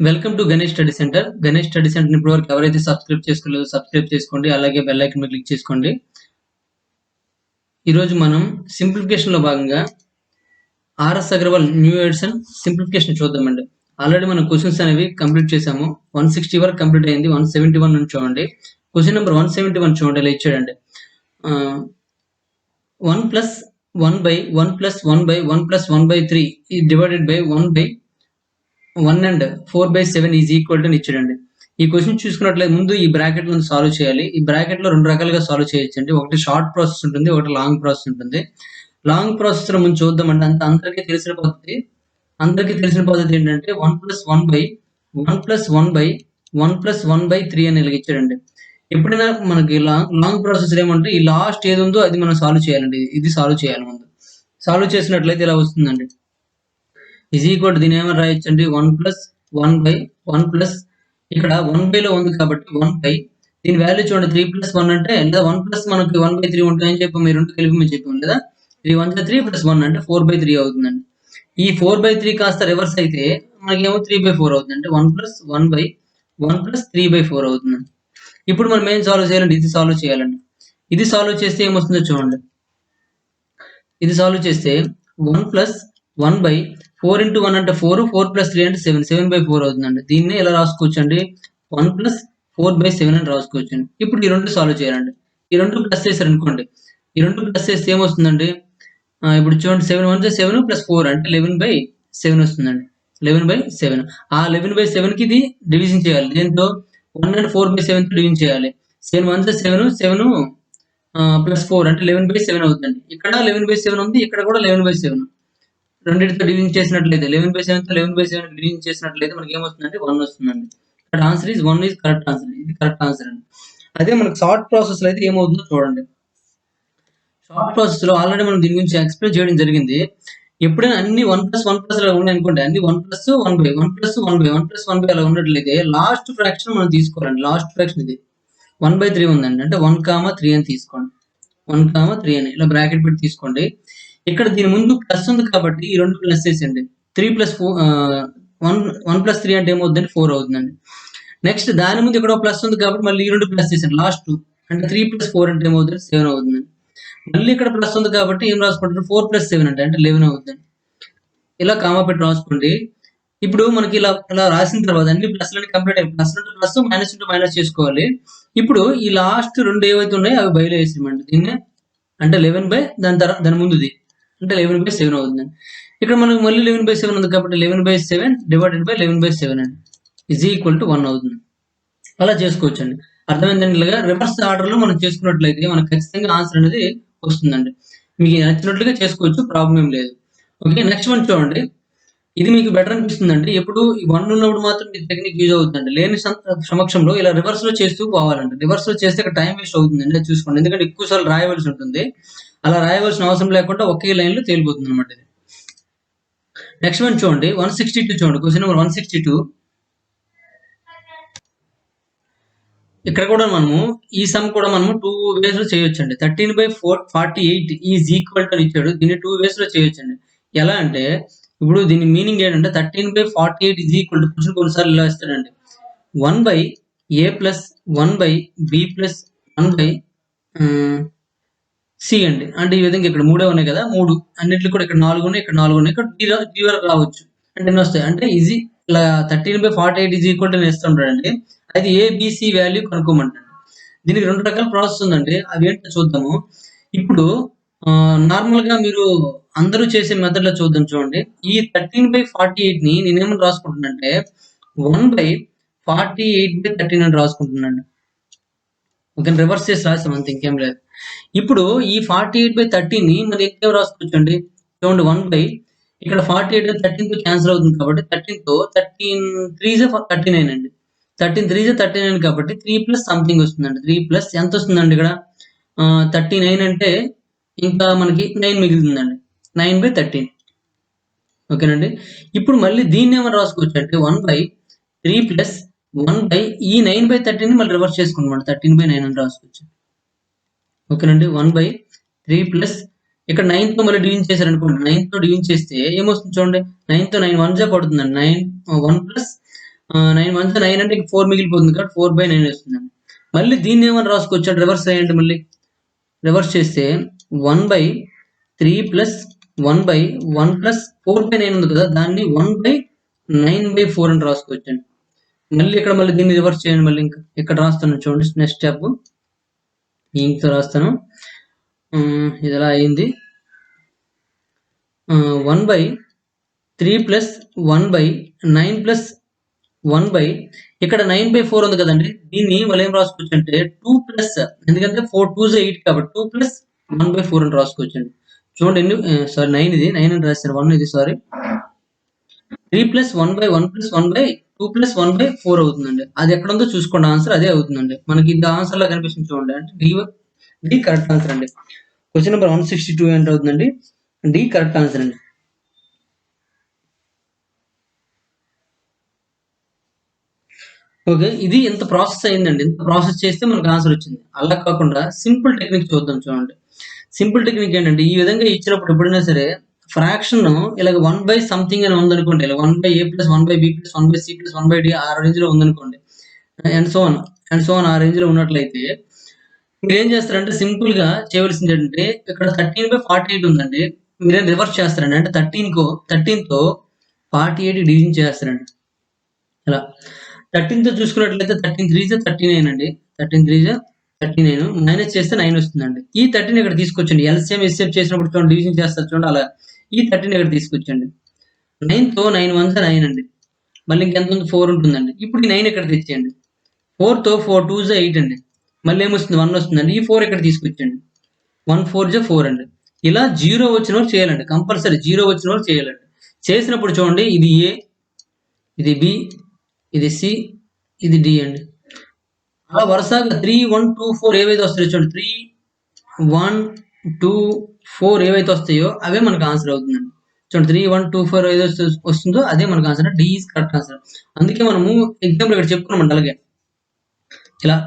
Welcome to Ganesh study centre. Ganesh study centre ఇప్పటివరకు ఎవరైతే subscribe చేసుకోలేదో subscribe చేసుకోండి. అలాగే బెల్ ఐకాన్ మీద క్లిక్ చేసుకోండి. ఈరోజు మనం సింప్లిఫికేషన్ లో భాగంగా R S Agarwal new edition simplification చూద్దామండి. ఆల్రెడీ మనం క్వశ్చన్స్ అనేవి కంప్లీట్ చేసాము. 160 వరకు కంప్లీట్ అయింది. 171 నుంచి చూడండి. క్వశ్చన్ నెంబర్ 171 చూడండి. ఇలా ఇచ్చాడండి. 1 + 1/1 + 1/1 + 1/3 divided by 1 and 4/7 is equal to ఇచ్చాడండి. ఈ క్వశ్చన్ చూసుకున్నట్లయితే ముందు ఈ బ్రాకెట్ లో సాల్వ్ చేయాలి. ఈ బ్రాకెట్ లో రెండు రకాలుగా సాల్వ్ చేయొచ్చండి. ఒకటి షార్ట్ ప్రాసెస్ ఉంటుంది, ఒకటి లాంగ్ ప్రాసెస్ ఉంటుంది. లాంగ్ ప్రాసెస్ లో ముందు చూద్దామంటే అందరికీ తెలిసిన పద్ధతి ఏంటంటే 1 + 1/1 + 1/1 + 1/3 అని ఇలా ఇచ్చాడండి. ఎప్పుడైనా మనకి లాంగ్ ప్రాసెస్ ఏమంటే ఈ లాస్ట్ ఏది ఉందో అది మనం సాల్వ్ చేయాలండి. ఇది సాల్వ్ చేయాలి. ముందు సాల్వ్ చేసినట్లయితే ఇలా వస్తుందండి. ఈజ్ ఈక్వల్ టు దీని ఏమైనా రాయొచ్చండి. 1 + 1/1 ప్లస్ ఇక్కడ 1/లో ఉంది కాబట్టి 1/, దీని వాల్యూ చూడండి 3 + 1 అంటే లేదా 1 + మనకి 1/3 ఉంటాయని చెప్పి మీరు రెండు కలిపి మీరు చెప్పాము లేదా 3 1 3 + 1 అంటే 4/3 అవుతుందండి. ఈ 4/3 కాస్త రివర్స్ అయితే మనకేమో 3/4 అవుతుంది. అంటే 1 + 1/1 + 3/4 అవుతుందండి. ఇప్పుడు మనం ఏం సాల్వ్ చేయాలండి. ఇది సాల్వ్ చేయాలండి. ఇది సాల్వ్ చేస్తే ఏమొస్తుందో చూడండి. ఇది సాల్వ్ చేస్తే 1 + 1/4 × 1 అంటే 4, 4 + 3 అంటే 7, 7/4 అవుతుందండి. దీన్ని ఎలా రాసుకోవచ్చండి. 1 + 4/7 అని రాసుకోవచ్చండి. ఇప్పుడు ఈ రెండు సాల్వ్ చేయాలండి. ఈ రెండు ప్లస్ చేశారనుకోండి. ఈ రెండు ప్లస్ చేస్తే ఏమొస్తుందండి. ఇప్పుడు చూడండి 7 1 7 + 4 అంటే 11/7 వస్తుందండి. 11/7. ఆ 11/7కి ఇది డివిజన్ చేయాలి. దేంతో 1 and 4/7 తో డివిజన్ చేయాలి. 7 1 7 7 + 4 అంటే 11/7 అవుతుందండి. ఇక్కడ 11/7 ఉంది, ఇక్కడ కూడా 11/7. రెండింటితో డివిజన్ చేసినట్లయితే 11/7తో 11/7 డివిజన్ చేసినట్లయితే మనకి ఏమొస్తుందంటే 1 వస్తుందండి. ఇక్కడ answer is 1 is correct answer. ఇది కరెక్ట్ ఆన్సర్ అండి. అదే మనకి షార్ట్ ప్రాసెస్ లో అయితే ఏమవుతుందో చూడండి. షార్ట్ ప్రాసెస్ లో ఆల్రెడీ మనం దీని గురించి ఎక్స్ప్లెయిన్ చేయడం జరిగింది. ఎప్పుడైనా అన్ని 1 + 1 + ఉన్నాయి అనుకోండి, అన్ని 1 + 1/1 + 1/1 + 1/, అలా ఉన్నట్లయితే లాస్ట్ ఫ్రాక్షన్ మనం తీసుకోవాలండి. లాస్ట్ ఫ్రాక్షన్ ఇది 1/3 ఉందండి. అంటే 1, 3 అని తీసుకోండి. 1, 3 అని ఇలా బ్రాకెట్ పెట్టి తీసుకోండి. ఇక్కడ దీని ముందు ప్లస్ ఉంది కాబట్టి ఈ రెండు ప్లస్ చేసేయండి. 3 + 4 1 + 3 అంటే ఏమవుతుందండి 4 అవుతుందండి. నెక్స్ట్ దాని ముందు ఇక్కడ ప్లస్ ఉంది కాబట్టి మళ్ళీ ఈ రెండు ప్లస్ చేసేయండి. లాస్ట్ అంటే 3 + 4 అంటే ఏమవుతుంది 7 అవుతుందండి. మళ్ళీ ఇక్కడ ప్లస్ ఉంది కాబట్టి ఏం రాసుకుంటారు 4 + 7 అంటే 11 అవుతుందండి. ఇలా కామా పెట్టి రాసుకోండి. ఇప్పుడు మనకి ఇలా రాసిన తర్వాత అన్ని ప్లస్లన్నీ కంప్లీట్ అయిపోయి plus into plus minus into minus చేసుకోవాలి. ఇప్పుడు ఈ లాస్ట్ రెండు ఏవైతే ఉన్నాయో అవి బయలు వేసేయమండి. దీన్ని అంటే 11 దాని ముందుది అంటే 11/7 అవుతుందండి. ఇక్కడ మనకు మళ్ళీ 11/7 ఉంది కాబట్టి 11/7 డివైడెడ్ బై 11/7 అండి ఈజ్ ఈక్వల్ టు 1 అవుతుంది. అలా చేసుకోవచ్చండి. అర్థమైందండి. ఇలాగా రివర్స్ ఆర్డర్ లో మనం చేసుకున్నట్లయితే మనకు ఖచ్చితంగా ఆన్సర్ అనేది వస్తుందండి. మీకు నచ్చినట్లుగా చేసుకోవచ్చు, ప్రాబ్లం ఏం లేదు. ఓకే, నెక్స్ట్ వన్ చూడండి. ఇది మీకు బెటర్ అనిపిస్తుందండి. ఎప్పుడు 1 ఉన్నప్పుడు మాత్రం ఈ టెక్నిక్ యూజ్ అవుతుందండి. లేని సమక్షంలో ఇలా రివర్స్ లో చేస్తూ పోవాలండి. రివర్స్ లో చేస్తే ఇక్కడ టైం వేస్ట్ అవుతుందండి. అది చూసుకోండి. ఎందుకంటే ఎక్కువ సార్లు రాయవలసి ఉంటుంది. అలా రాయవలసిన అవసరం లేకుండా ఒకే లైన్ లో తేలిపోతుంది అనమాట ఇది. నెక్స్ట్ వన్ చూడండి. 162 చూడండి. Question number 162. ఇక్కడ కూడా మనము ఈ సమ్ కూడా మనము 2 ways లో చేయొచ్చండి. 13/48 ఈజ్ ఈక్వల్ టు ఇచ్చాడు. దీన్ని 2 ways లో చేయొచ్చండి. ఎలా అంటే ఇప్పుడు దీని మీనింగ్ ఏంటంటే 13/48 ఈజ్ ఈక్వల్ టు క్వశ్చన్ కొన్నిసార్లు ఇలా ఇస్తాడండి. 1/a + 1/b + 1/c అండి. అంటే ఈ విధంగా ఇక్కడ 3 ఉన్నాయి కదా, 3 అన్నిట్లో కూడా ఇక్కడ 4 ఉన్నాయి, ఇక్కడ 4 ఉన్నాయి, ఇక్కడ d వరకు రావచ్చు. అంటే ఎన్ని వస్తాయి అంటే ఈజీ ఇలా 13/48 ఈజ్ ఈక్వల్ టు ఇస్తుంటాడండి. అది ఏబిసి వాల్యూ కనుక్కోమంటాడు. దీనికి రెండు రకాల ప్రాసెస్ ఉందండి. అవి ఏంటో చూద్దాము. ఇప్పుడు నార్మల్ గా మీరు అందరూ చేసే మెథడ్ లో చూద్దాం చూడండి. ఈ 13/48 ని నేనేమని రాసుకుంటున్నానంటే 1/48/13 అని రాసుకుంటున్నాను. ఓకే, రివర్స్ చేసి రాసాం అంతే, ఇంకేం లేదు. ఇప్పుడు ఈ 48/13 ని మరి ఇంకేం రాసుకోవచ్చు అండి. చూడండి 1/, ఇక్కడ 48 13తో క్యాన్సిల్ అవుతుంది కాబట్టి 13తో 13 3 39 అండి. 13 3 39 కాబట్టి 3 ప్లస్ సంథింగ్ వస్తుందండి. 3 ప్లస్ ఎంత వస్తుందండి ఇక్కడ 39 అంటే ఇంకా మనకి 9 మిగులుతుందండి. 9/13. ఓకేనండి. ఇప్పుడు మళ్ళీ దీన్ని ఏమని రాసుకోవచ్చు అంటే 1/3 ప్లస్ 1/, ఈ 9/13 మళ్ళీ రివర్స్ చేసుకుంటాం 13/9 అని రాసుకోవచ్చు. ఓకేనండి. 1/3 ప్లస్ ఇక్కడ 9 తో మళ్ళీ డివిజన్ చేశారనుకోండి. 9 తో డివిజన్ చేస్తే ఏమొస్తుంది చూడండి. 9 తో 9 1 జా పడుతుందండి. 1 ప్లస్ 9 1 9 అంటే 4 మిగిలిపోతుంది కాబట్టి 4/9 వస్తుందండి. మళ్ళీ దీన్ని ఏమని రాసుకోవచ్చు అంటే రివర్స్ చేయండి. మళ్ళీ రివర్స్ చేస్తే 1/3 ప్లస్ 1/1 ప్లస్ 4/9 ఉంది కదా, దాన్ని 1/9/4 అని రాసుకోవచ్చండి. మళ్ళీ ఇక్కడ మళ్ళీ దీన్ని రివర్స్ చేయండి. మళ్ళీ ఇంకా ఇక్కడ రాస్తాను చూడండి. నెక్స్ట్ స్టెప్ ఇంకతో రాస్తాను. ఇది ఎలా అయింది. 1/3 ప్లస్ 1/9 ప్లస్ 1 ఇక్కడ 9/4 ఉంది కదండి, దీన్ని మళ్ళీ ఏం రాసుకోవచ్చు అంటే 2 ప్లస్, ఎందుకంటే 4 2 8 కాబట్టి 2 ప్లస్ 1/4 అని రాసుకోవచ్చు అండి. చూడండి ఎన్ని, సారీ 9 ఇది 9 అని రాశాను, 1 ఇది సారీ. 3 ప్లస్ 1/1 ప్లస్ 1/2 ప్లస్ 1/4 అవుతుందండి. అది ఎక్కడ ఉందో చూసుకోండి, ఆన్సర్ అదే అవుతుందండి. మనకి ఇది ఆన్సర్ లా కనిపిస్తుంది చూడండి, అంటే డి కరెక్ట్ ఆన్సర్ అండి. క్వశ్చన్ నెంబర్ 162 ఎంత అవుతుందండి, డి కరెక్ట్ ఆన్సర్ అండి. ఓకే, ఇది ఎంత ప్రాసెస్ అయిందండి, ఎంత ప్రాసెస్ చేస్తే మనకు ఆన్సర్ వచ్చింది. అలా కాకుండా సింపుల్ టెక్నిక్ చూద్దాం చూడండి. సింపుల్ టెక్నిక్ ఏంటంటే ఈ విధంగా ఇచ్చినప్పుడు ఎప్పుడైనా సరే ఫ్రాక్షన్ ఇలాగ 1 సంథింగ్ అని ఉందనుకోండి, ఇలా 1/a plus 1/b plus 1/c plus 1/d ఆ రేంజ్ లో ఉందనుకోండి, అండ్ సో ఆన్ ఆ రేంజ్ లో ఉన్నట్లయితే మీరు ఏం చేస్తారంటే సింపుల్ గా చేయవలసింది ఏంటంటే ఇక్కడ 13/48 ఉందండి, మీరేం రివర్స్ చేస్తారండి, అంటే 13 తో 48 డివిజన్ చేస్తారండి. ఇలా 13 తో చూసుకున్నట్లయితే 13 3 39 అండి, 13 3 39 మైనస్ చేస్తే 9 వస్తుందండి. ఈ 13 ఇక్కడ తీసుకొచ్చండి, ఎల్సిఎం ఎస్ఎఫ్ చేసినప్పుడు చూడండి డివిజన్ చేస్తారు చూడండి, అలా ఈ 13 ఇక్కడ తీసుకొచ్చండి. 9 తో 9 1 9 అండి, మళ్ళీ ఇంకెంత ఉంది 4 ఉంటుందండి. ఇప్పుడు ఈ 9 ఇక్కడ తెచ్చేయండి. 4 తో 4 2 8 అండి, మళ్ళీ ఏమొస్తుంది 1 వస్తుందండి. ఈ 4 ఇక్కడ తీసుకొచ్చండి, 1 4 4 అండి. ఇలా 0 వచ్చిన వరకు చేయాలండి, కంపల్సరీ 0 వచ్చిన వరకు చేయాలండి. చేసినప్పుడు చూడండి ఇది ఏ, ఇది బి, ఇది సి, ఇది డి అండి. అలా వరుసగా 3 1 2 4 ఏవైతే వస్తాయో చూడండి, 3 1 2 4 ఏవైతే వస్తాయో అవే మనకు ఆన్సర్ అవుతుందండి. చూడండి 3 1 2 4 ఏదైతే వస్తుందో అదే మనకు answer, D is correct answer. అందుకే మనము ఎగ్జాంపుల్ ఇక్కడ చెప్పుకున్నామండి. అలాగే ఇలా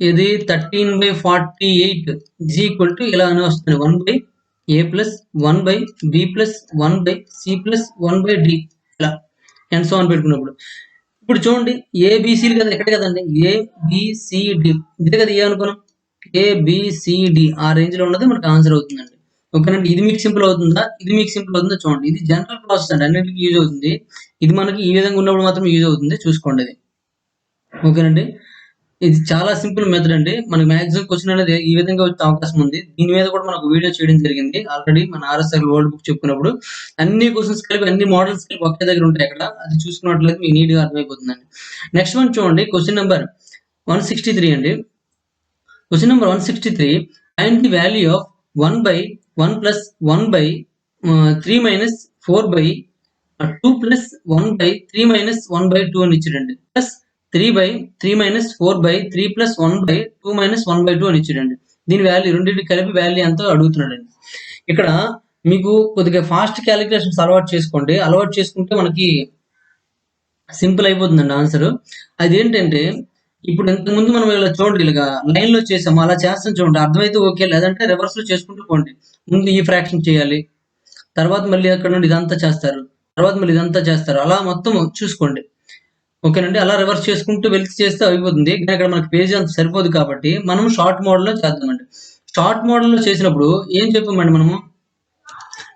ఇది 13/48 ఈజ్ ఈక్వల్ టు ఇలా అని వస్తుంది, 1/a plus 1/b plus 1/c plus 1/d ఇలా అండ్ సో అని పెట్టుకున్నప్పుడు ఇప్పుడు చూడండి ఏబిసిడి కదా, ఎక్కడ కదండి ఏబిసిడి, ఇదే కదా ఏ అనుకున్నాం, ఏబిసిడి ఆ రేంజ్ లో ఉన్నది మనకు ఆన్సర్ అవుతుందండి. ఓకేనండి, ఇది మీకు సింపుల్ అవుతుందా, ఇది మీకు సింపుల్ అవుతుందా చూడండి. ఇది జనరల్ ప్రాసెస్ అండి, అన్నిటికీ యూజ్ అవుతుంది. ఇది మనకి ఈ విధంగా ఉన్నప్పుడు మాత్రం యూజ్ అవుతుంది, చూసుకోండి అది. ఓకేనండి, ఇది చాలా సింపుల్ మెథడ్ అండి. మనకి మాక్సిమం క్వశ్చన్ అనేది ఈ విధంగా వచ్చే అవకాశం ఉంది. దీని మీద కూడా మనకు వీడియో చేయడం జరిగింది ఆల్రెడీ, మన ఆర్ఎస్ఆర్ వరల్డ్ బుక్ చెప్పుకున్నప్పుడు అన్ని క్వశ్చన్స్ కలిపి అన్ని మోడల్స్ కలిపి ఒకే దగ్గర ఉంటాయి అక్కడ, అది చూసుకున్నట్లయితే మీకు నీట్ గా అర్థమైపోతుందండి. నెక్స్ట్ వన్ చూడండి, క్వశ్చన్ నెంబర్ 163 అండి. Question number 163, find the value of 1/1 plus 1/3 minus 4/2 plus 1/3 minus 1/2 అని ఇచ్చాడండి, ప్లస్ 3/3 మైనస్ 4/3 ప్లస్ 1/2 మైనస్ 1/2 అని ఇచ్చాడండి. దీని వాల్యూ రెండింటి కలిపి వాల్యూ ఎంతో అడుగుతున్నాడండి. ఇక్కడ మీకు కొద్దిగా ఫాస్ట్ క్యాలిక్యులేషన్స్ అలవాటు చేసుకోండి, అలవాటు చేసుకుంటే మనకి సింపుల్ అయిపోతుందండి ఆన్సర్. అదేంటంటే ఇప్పుడు ఇంతకుముందు మనం ఇలా చూడండి, ఇలాగా లైన్ లో చేసాము, అలా చేస్తాం చూడండి, అర్థమైతే ఓకే, లేదంటే రివర్స్ లో చేసుకుంటూ పోండి. ముందు ఈ ఫ్రాక్షన్ చేయాలి, తర్వాత మళ్ళీ అక్కడ నుండి ఇదంతా చేస్తారు, తర్వాత మళ్ళీ ఇదంతా చేస్తారు, అలా మొత్తం చూసుకోండి. ఓకేనండి, అలా రివర్స్ చేసుకుంటూ వెళ్తే చేస్తే అయిపోతుంది. కానీ అక్కడ మనకి పేజ్ అంత సరిపోదు కాబట్టి మనం షార్ట్ మోడల్లో చేద్దామండి. షార్ట్ మోడల్లో చేసినప్పుడు ఏం చెప్పామండి మనము,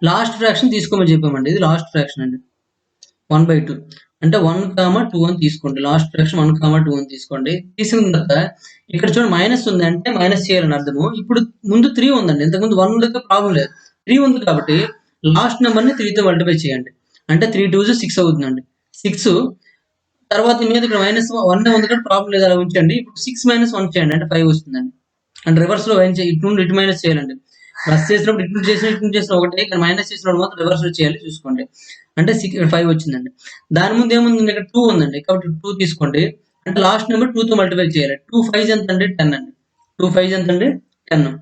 లాస్ట్ ఫ్రాక్షన్ తీసుకోమని చెప్పామండి. ఇది లాస్ట్ ఫ్రాక్షన్ అండి, 1/2 అంటే 1, 2 అని తీసుకోండి. లాస్ట్ ఫ్రాక్షన్ 1, 2 అని తీసుకోండి. తీసుకున్న తర్వాత ఇక్కడ చూడండి మైనస్ ఉంది, అంటే మైనస్ చేయాలని అర్థము. ఇప్పుడు ముందు 3 ఉందండి, ఇంతకుముందు 1 ఉండేది ప్రాబ్లం లేదు, 3 ఉంది కాబట్టి లాస్ట్ నెంబర్ ని 3తో మల్టిప్లై చేయండి, అంటే 3 2 6 అవుతుందండి. 6 తర్వాత మీద ఇక్కడ -1 ఉంది కాబట్టి ప్రాబ్లం లేదు, అలా ఉంచండి. ఇప్పుడు 6 - 1 చేయండి, అంటే 5 వస్తుందండి. అంటే రివర్స్ లో ఇటు నుండి ఇటు మైనస్ చేయాలండి. ప్లస్ చేసినప్పుడు ఇటు చేసిన ఒకటే, కానీ మైనస్ చేసినప్పుడు మాత్రం రివర్స్ లో చేయాలి, చూసుకోండి. అంటే 5 వచ్చిందండి. దాని ముందు ఏముంది, ఇక్కడ 2 ఉందండి, కాబట్టి 2 తీసుకోండి. అంటే లాస్ట్ నెంబర్ 2 తో మల్టిప్లై చేయాలి. 2 5 ఎంత అండి, 10 అండి. 2 5 ఎంత అండి, 10.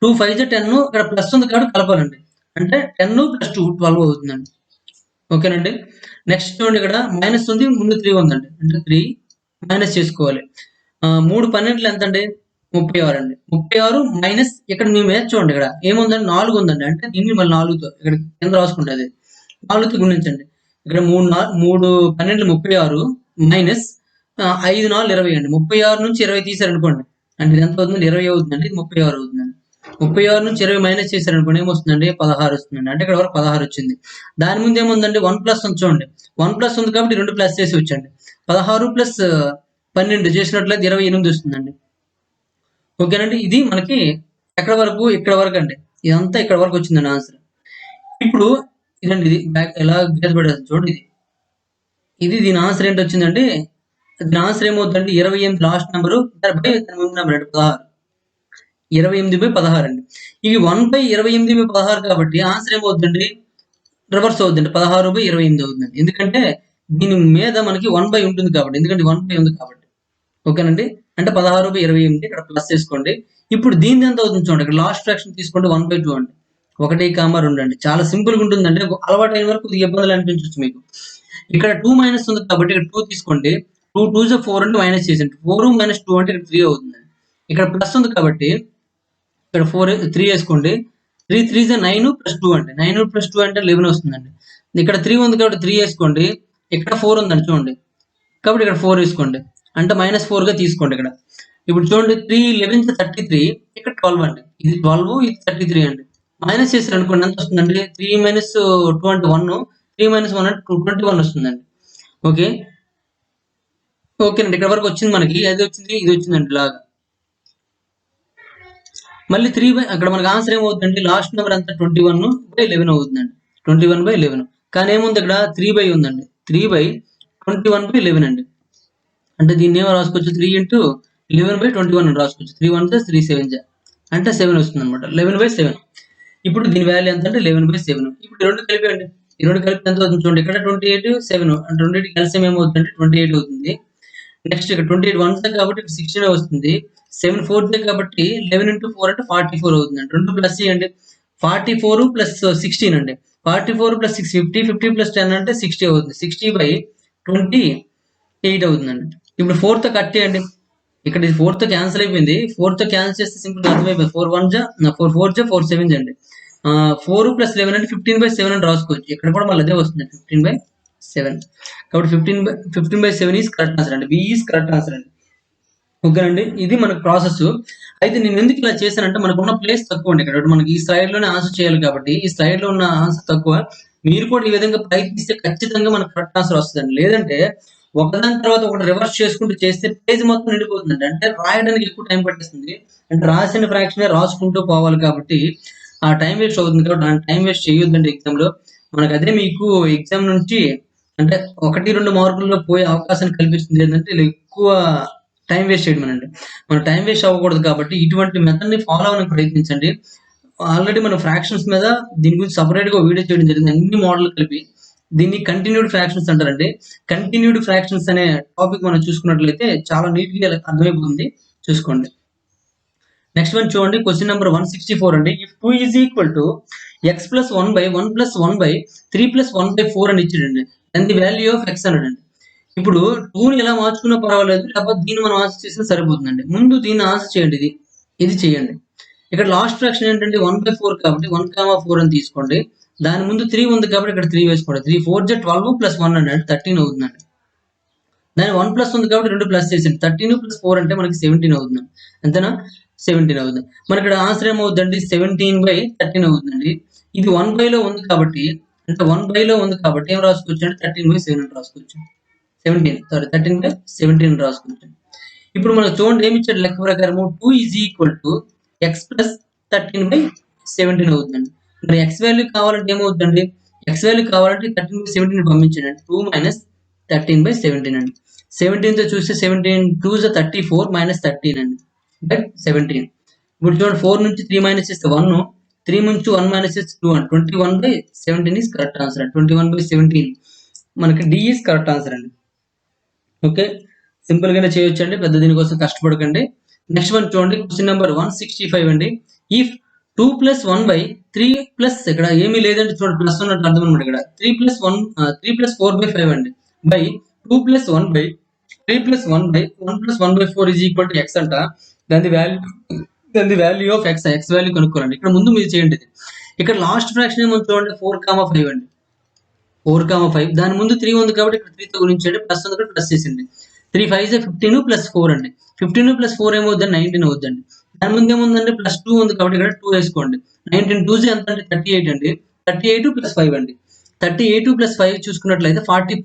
2 5 10, ఇక్కడ ప్లస్ ఉంది కాబట్టి కలపాలండి, అంటే 10 + 2 12 అవుతుందండి. ఓకేనండి, నెక్స్ట్ చూడండి, ఇక్కడ మైనస్ ఉంది, ముందు 3 ఉందండి, అంటే 3 మైనస్ చేసుకోవాలి. 3 12 ఎంత అండి, 36 అండి. 36 మైనస్ ఇక్కడ మేము చూడండి, ఇక్కడ ఏముందండి 4 ఉందండి, అంటే దీన్ని మళ్ళీ 4తో ఇక్కడ కింద రాసుకుంటే 4తో గుణించండి. ఇక్కడ 3 12 36 మైనస్ 5 4 20 అండి. 36 నుంచి 20 తీసారనుకోండి అంటే ఇది ఎంత అవుతుంది, 20 అవుతుందండి, ఇది 36 అవుతుందండి. 36 నుంచి 20 మైనస్ చేశారనుకోండి ఏమొస్తుందండి, 16 వస్తుందండి. అంటే ఇక్కడ వరకు 16 వచ్చింది. దాని ముందు ఏముందండి, 1 ప్లస్ ఉంది చూడండి. 1 ప్లస్ ఉంది కాబట్టి 2 ప్లస్ చేసి వచ్చండి. 16 ప్లస్ 12 చేసినట్లయితే 28 వస్తుందండి. ఓకేనండి. ఇది మనకి ఎక్కడ వరకు, ఇక్కడ వరకు అండి. ఇదంతా ఇక్కడ వరకు వచ్చిందండి ఆన్సర్. ఇప్పుడు ఇదండి, ఇది ఎలా గీత పడేది చూడండి. ఇది దీని ఆన్సర్ ఏంటి వచ్చిందంటే, దీని ఆన్సర్ ఏమవుతుందంటే 28 లాస్ట్ నెంబరు బై దాని ముందు నెంబర్ అంటే 16. 28/16 అండి. ఇవి 1/28/16 కాబట్టి ఆన్సర్ ఏమవుతుందండి, రివర్స్ అవుతుందండి, 16/28 అవుతుందండి. ఎందుకంటే దీని మీద మనకి 1 ఉంటుంది కాబట్టి, ఎందుకంటే 1 ఉంది కాబట్టి. ఓకేనండి. అంటే 16/28 ఇక్కడ ప్లస్ చేసుకోండి. ఇప్పుడు దీని ఎంత అవుతుంది చూడండి, ఇక్కడ లాస్ట్ ఫ్రాక్షన్ తీసుకోండి 1/2 అండి. 1, 2 అండి. చాలా సింపుల్ గా ఉంటుందండి. అలవాటు అయిన వరకు కొద్దిగా ఇబ్బందులు అనిపించవచ్చు మీకు. ఇక్కడ 2 మైనస్ ఉంది కాబట్టి ఇక్కడ 2 తీసుకోండి. 2 2 4 అంటే మైనస్ చేసేయండి. 4 మైనస్ 2 అంటే ఇక్కడ 3 అవుతుంది. ఇక్కడ ప్లస్ ఉంది కాబట్టి ఇక్కడ 3 వేసుకోండి. 3 3 9 ప్లస్ 2 అండి. 9 ప్లస్ 2 అంటే 11 వస్తుందండి. ఇక్కడ 3 ఉంది కాబట్టి 3 వేసుకోండి. ఇక్కడ 4 ఉందండి చూడండి, కాబట్టి ఇక్కడ 4 వేసుకోండి. అంటే -4 గా తీసుకోండి ఇక్కడ. ఇప్పుడు చూడండి 3 11 33, ఇక్కడ 12 అండి. ఇది 12, ఇది 33 అండి. మైనస్ చేసారు అనుకోండి ఎంత వస్తుందండి, 3 - 2 అంటే 1, 3 - 1 అంటే 21 వస్తుందండి. ఓకే ఓకేనండి. ఇక్కడ వరకు వచ్చింది మనకి, అది వచ్చింది, ఇది వచ్చిందండి లాగా. మళ్ళీ 3 అక్కడ మనకి ఆన్సర్ ఏమవుతుందండి, లాస్ట్ నెంబర్ అంతా 21/11 అవుతుందండి. 21/11 కానీ ఏముంది ఇక్కడ 3 ఉందండి. 3/21/11 అండి. అంటే దీన్ని ఏమో రాసుకోవచ్చు, 3 × 11/21 అని రాసుకోవచ్చు. 3 1 3 7 అంటే 7 వస్తుంది అనమాట. 11/7. ఇప్పుడు దీని వాల్యూ ఎంత అంటే 11/7. ఇప్పుడు ఈ రెండు కలిపండి. ఈ రెండు కలిపి ఎంత అవుతుంది చూడండి, ఇక్కడ 28 7 అంటే రెండింటికి కలిసి ఏమవుతుందంటే 28 అవుతుంది. నెక్స్ట్ ఇక్కడ 28 1 కాబట్టి 16 వస్తుంది. 7 4 కాబట్టి 11 × 4 అంటే 44 అవుతుందండి. 2 ప్లస్ చేయండి. 44 + 16 అండి. 44 + 6 50, 50 + 10 అంటే 60 అవుతుంది. 60/28 అవుతుందండి. ఇప్పుడు 4 తో కట్ చేయండి. ఇక్కడ ఇది 4 తో క్యాన్సిల్ అయిపోయింది. 4 తో క్యాన్సిల్ చేస్తే సింపుల్ అర్థమైపోయింది. 4 1 జా 4 4 జా 4 7 అండి. 4 + 11 అంటే 15/7 అని రాసుకోవచ్చు. ఇక్కడ కూడా మళ్ళీ అదే వస్తుంది, 15/7. కాబట్టి 15/7 ఈజ్ కరెక్ట్ ఆన్సర్ అండి. బి ఈజ్ కరెక్ట్ ఆన్సర్ అండి. ఓకేనండి. ఇది మనకు ప్రాసెస్. అయితే నేను ఎందుకు ఇలా చేశానంటే మనకున్న ప్లేస్ తక్కువ అండి. ఇక్కడ మనకి ఈ స్లైడ్ లోనే ఆన్సర్ చేయాలి కాబట్టి ఈ స్లైడ్ లో ఉన్న ఆన్సర్ తక్కువ. మీరు కూడా ఈ విధంగా ప్రయత్నిస్తే ఖచ్చితంగా మనకు కరెక్ట్ ఆన్సర్ వస్తుందండి. లేదంటే ఒకదాని తర్వాత ఒకటి రివర్స్ చేసుకుంటూ చేస్తే పేజ్ మొత్తం నిండిపోతుందండి. అంటే రాయడానికి ఎక్కువ టైం పట్టేస్తుంది. అంటే రాసిన ఫ్రాక్షనే రాసుకుంటూ పోవాలి కాబట్టి ఆ టైం వేస్ట్ అవుతుంది. కాబట్టి ఆ టైం వేస్ట్ చేయొద్దండి ఎగ్జామ్ లో. మనకు అదే మీకు ఎగ్జామ్ నుంచి అంటే 1 2 మార్కుల్లో పోయే అవకాశాన్ని కల్పిస్తుంది. ఏంటంటే ఇలా ఎక్కువ టైం వేస్ట్ చేయడం అండి. మనం టైం వేస్ట్ అవ్వకూడదు కాబట్టి ఇటువంటి మెథడ్ ని ఫాలో అవ్వడానికి ప్రయత్నించండి. ఆల్రెడీ మనం ఫ్రాక్షన్స్ మీద దీని గురించి సపరేట్ గా వీడియో చేయడం జరిగింది, అన్ని మోడల్ కలిపి. దీన్ని కంటిన్యూడ్ ఫ్రాక్షన్స్ అంటారండి. కంటిన్యూడ్ ఫ్రాక్షన్స్ అనే టాపిక్ మనం చూసుకున్నట్లయితే చాలా నీట్ గా అర్థమైపోతుంది, చూసుకోండి. నెక్స్ట్ వన్ చూడండి, క్వశ్చన్ నెంబర్ 164 అండి. If 2 is equal to x + 1/1 + 1/3 + 1/4 అని ఇచ్చాడండి. And the value of x అన్నాడండి. ఇప్పుడు 2ని ఎలా మార్చుకున్నా పర్వాలేదు, లేకపోతే దీన్ని మనం ఆన్సర్ చేసినా సరిపోతుందండి. ముందు దీన్ని ఆన్సర్ చేయండి, ఇది చేయండి. ఇక్కడ లాస్ట్ ఫ్రాక్షన్ ఏంటంటే 1/4 కాబట్టి 1, 4 అని తీసుకోండి. దాని ముందు 3 ఉంది కాబట్టి ఇక్కడ 3 వేసుకోండి. 3 4 జా 12 + 1 అంటే 13 అవుతుందండి. దాని 1 ప్లస్ ఉంది కాబట్టి 2 ప్లస్ చేసేయండి. 13 + 4 అంటే మనకి 17 అవుతుందండి. అంతేనా? 17 అవుతుంది. మనకి ఇక్కడ ఆన్సర్ ఏమవుతుందండి, 17/13 అవుతుందండి. ఇది 1/లో ఉంది కాబట్టి, అంటే 1/లో ఉంది కాబట్టి ఏం రాసుకోవచ్చు అంటే 13/7 అని రాసుకోవచ్చు. 13/17 రాసుకోవచ్చు. ఇప్పుడు మనం చూడండి ఏమి ఇచ్చాడు లెక్క ప్రకారము, 2 ఈజ్ ఈక్వల్ టు x + 13/17 అవుతుందండి. మరి x వాల్యూ కావాలంటే ఏమవుతుందండి, x వాల్యూ కావాలంటే 13/17 పంపించండి. 2 - 13/17 అండి. 17 తో చూస్తే 17 2 జా 34 - 13 అండి. అంటే 17. ఇప్పుడు చూడండి 4 నుంచి 3 మైనస్ చేస్తే 1, 3 నుంచి 1 మైనస్ చేస్తే 2 అండి. 21/17 ఈజ్ కరెక్ట్ ఆన్సర్ అండి. 21/17 మనకి డి ఈజ్ కరెక్ట్ ఆన్సర్ అండి. ఓకే, సింపుల్ గానే చేయొచ్చు అండి, పెద్ద దీనికోసం కష్టపడకండి. నెక్స్ట్ వన్ చూడండి, క్వశ్చన్ నెంబర్ 165 అండి. ఇఫ్ 2 + 1/3 ప్లస్ ఇక్కడ ఏమీ లేదంటే చూడండి ప్లస్ ఉన్నట్టు అర్థం అనమాట. ఇక్కడ 3 + 4/5 అండి by 2 + 1/3 + 1/1 is equal to x అంట. దాని వాల్యూ ఆఫ్ x వాల్యూ కనుక్కోవాలండి. ఇక్కడ ముందు మీరు చేయండి. ఇక్కడ లాస్ట్ ఫ్రాక్షన్ ఏమో చూడండి 4, 5 అండి. 4,5 దాని ముందు 3 ఉంది కాబట్టి ఇక్కడ 3తో గుణించండి, ప్లస్ ఉంది కాబట్టి ప్లస్ చేసింది. 3 5 15 ప్లస్ 4 అండి. 15 ప్లస్ 4 ఏమవుద్దండి 19 అవుద్దండి. దాని ముందు ఏముందండి ప్లస్ 2 ఉంది కాబట్టి ఇక్కడ 2 వేసుకోండి. 19 2 ఎంత అంటే 38 అండి. 38 ప్లస్ 5 అండి. 38 ప్లస్ 5 చూసుకున్నట్లయితే 40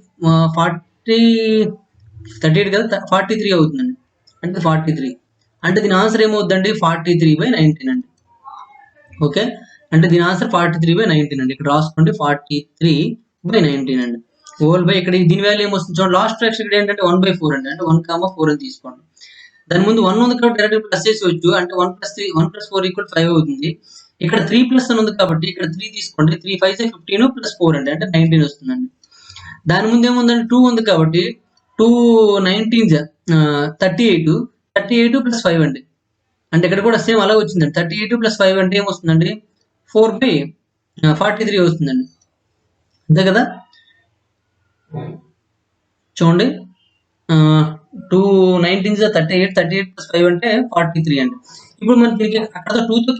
38 కదా 43 అవుతుందండి. అంటే 43 అంటే దీని ఆన్సర్ ఏమవుద్దండి 43/19 అండి. ఓకే, అంటే దీని ఆన్సర్ 43/19 అండి. ఇక్కడ రాసుకోండి 43/19 అండి. హోల్ బై ఇక్కడ దీని వాల్యూ ఏమొస్తుంది చూడండి, లాస్ట్ ఫ్రాక్షన్ ఇక్కడ ఏంటంటే 1/4 అండి. అంటే 1,4 అని తీసుకోండి. దాని ముందు 1 ఉంది కాబట్టి డైరెక్ట్ ప్లస్ చేసేవచ్చు. అంటే 1 + 3 1 + 4 = 5 అవుతుంది. ఇక్కడ 3 ప్లస్ అని ఉంది కాబట్టి ఇక్కడ 3 తీసుకోండి. 3 5 15 ప్లస్ 4 అండి. అంటే 19 వస్తుందండి. దాని ముందు ఏముందండి 2 ఉంది కాబట్టి 2 19 38 38 ప్లస్ 5 అండి. అంటే ఇక్కడ కూడా సేమ్ అలా వచ్చిందండి. 38 ప్లస్ 5 అంటే ఏమొస్తుందండి 4/43 వస్తుందండి. అంతే కదా, చూడండి 2 19 38 38 ప్లస్ 5 అంటే 43 అండి. ఇప్పుడు మనకి దీనికి అక్కడ 2తో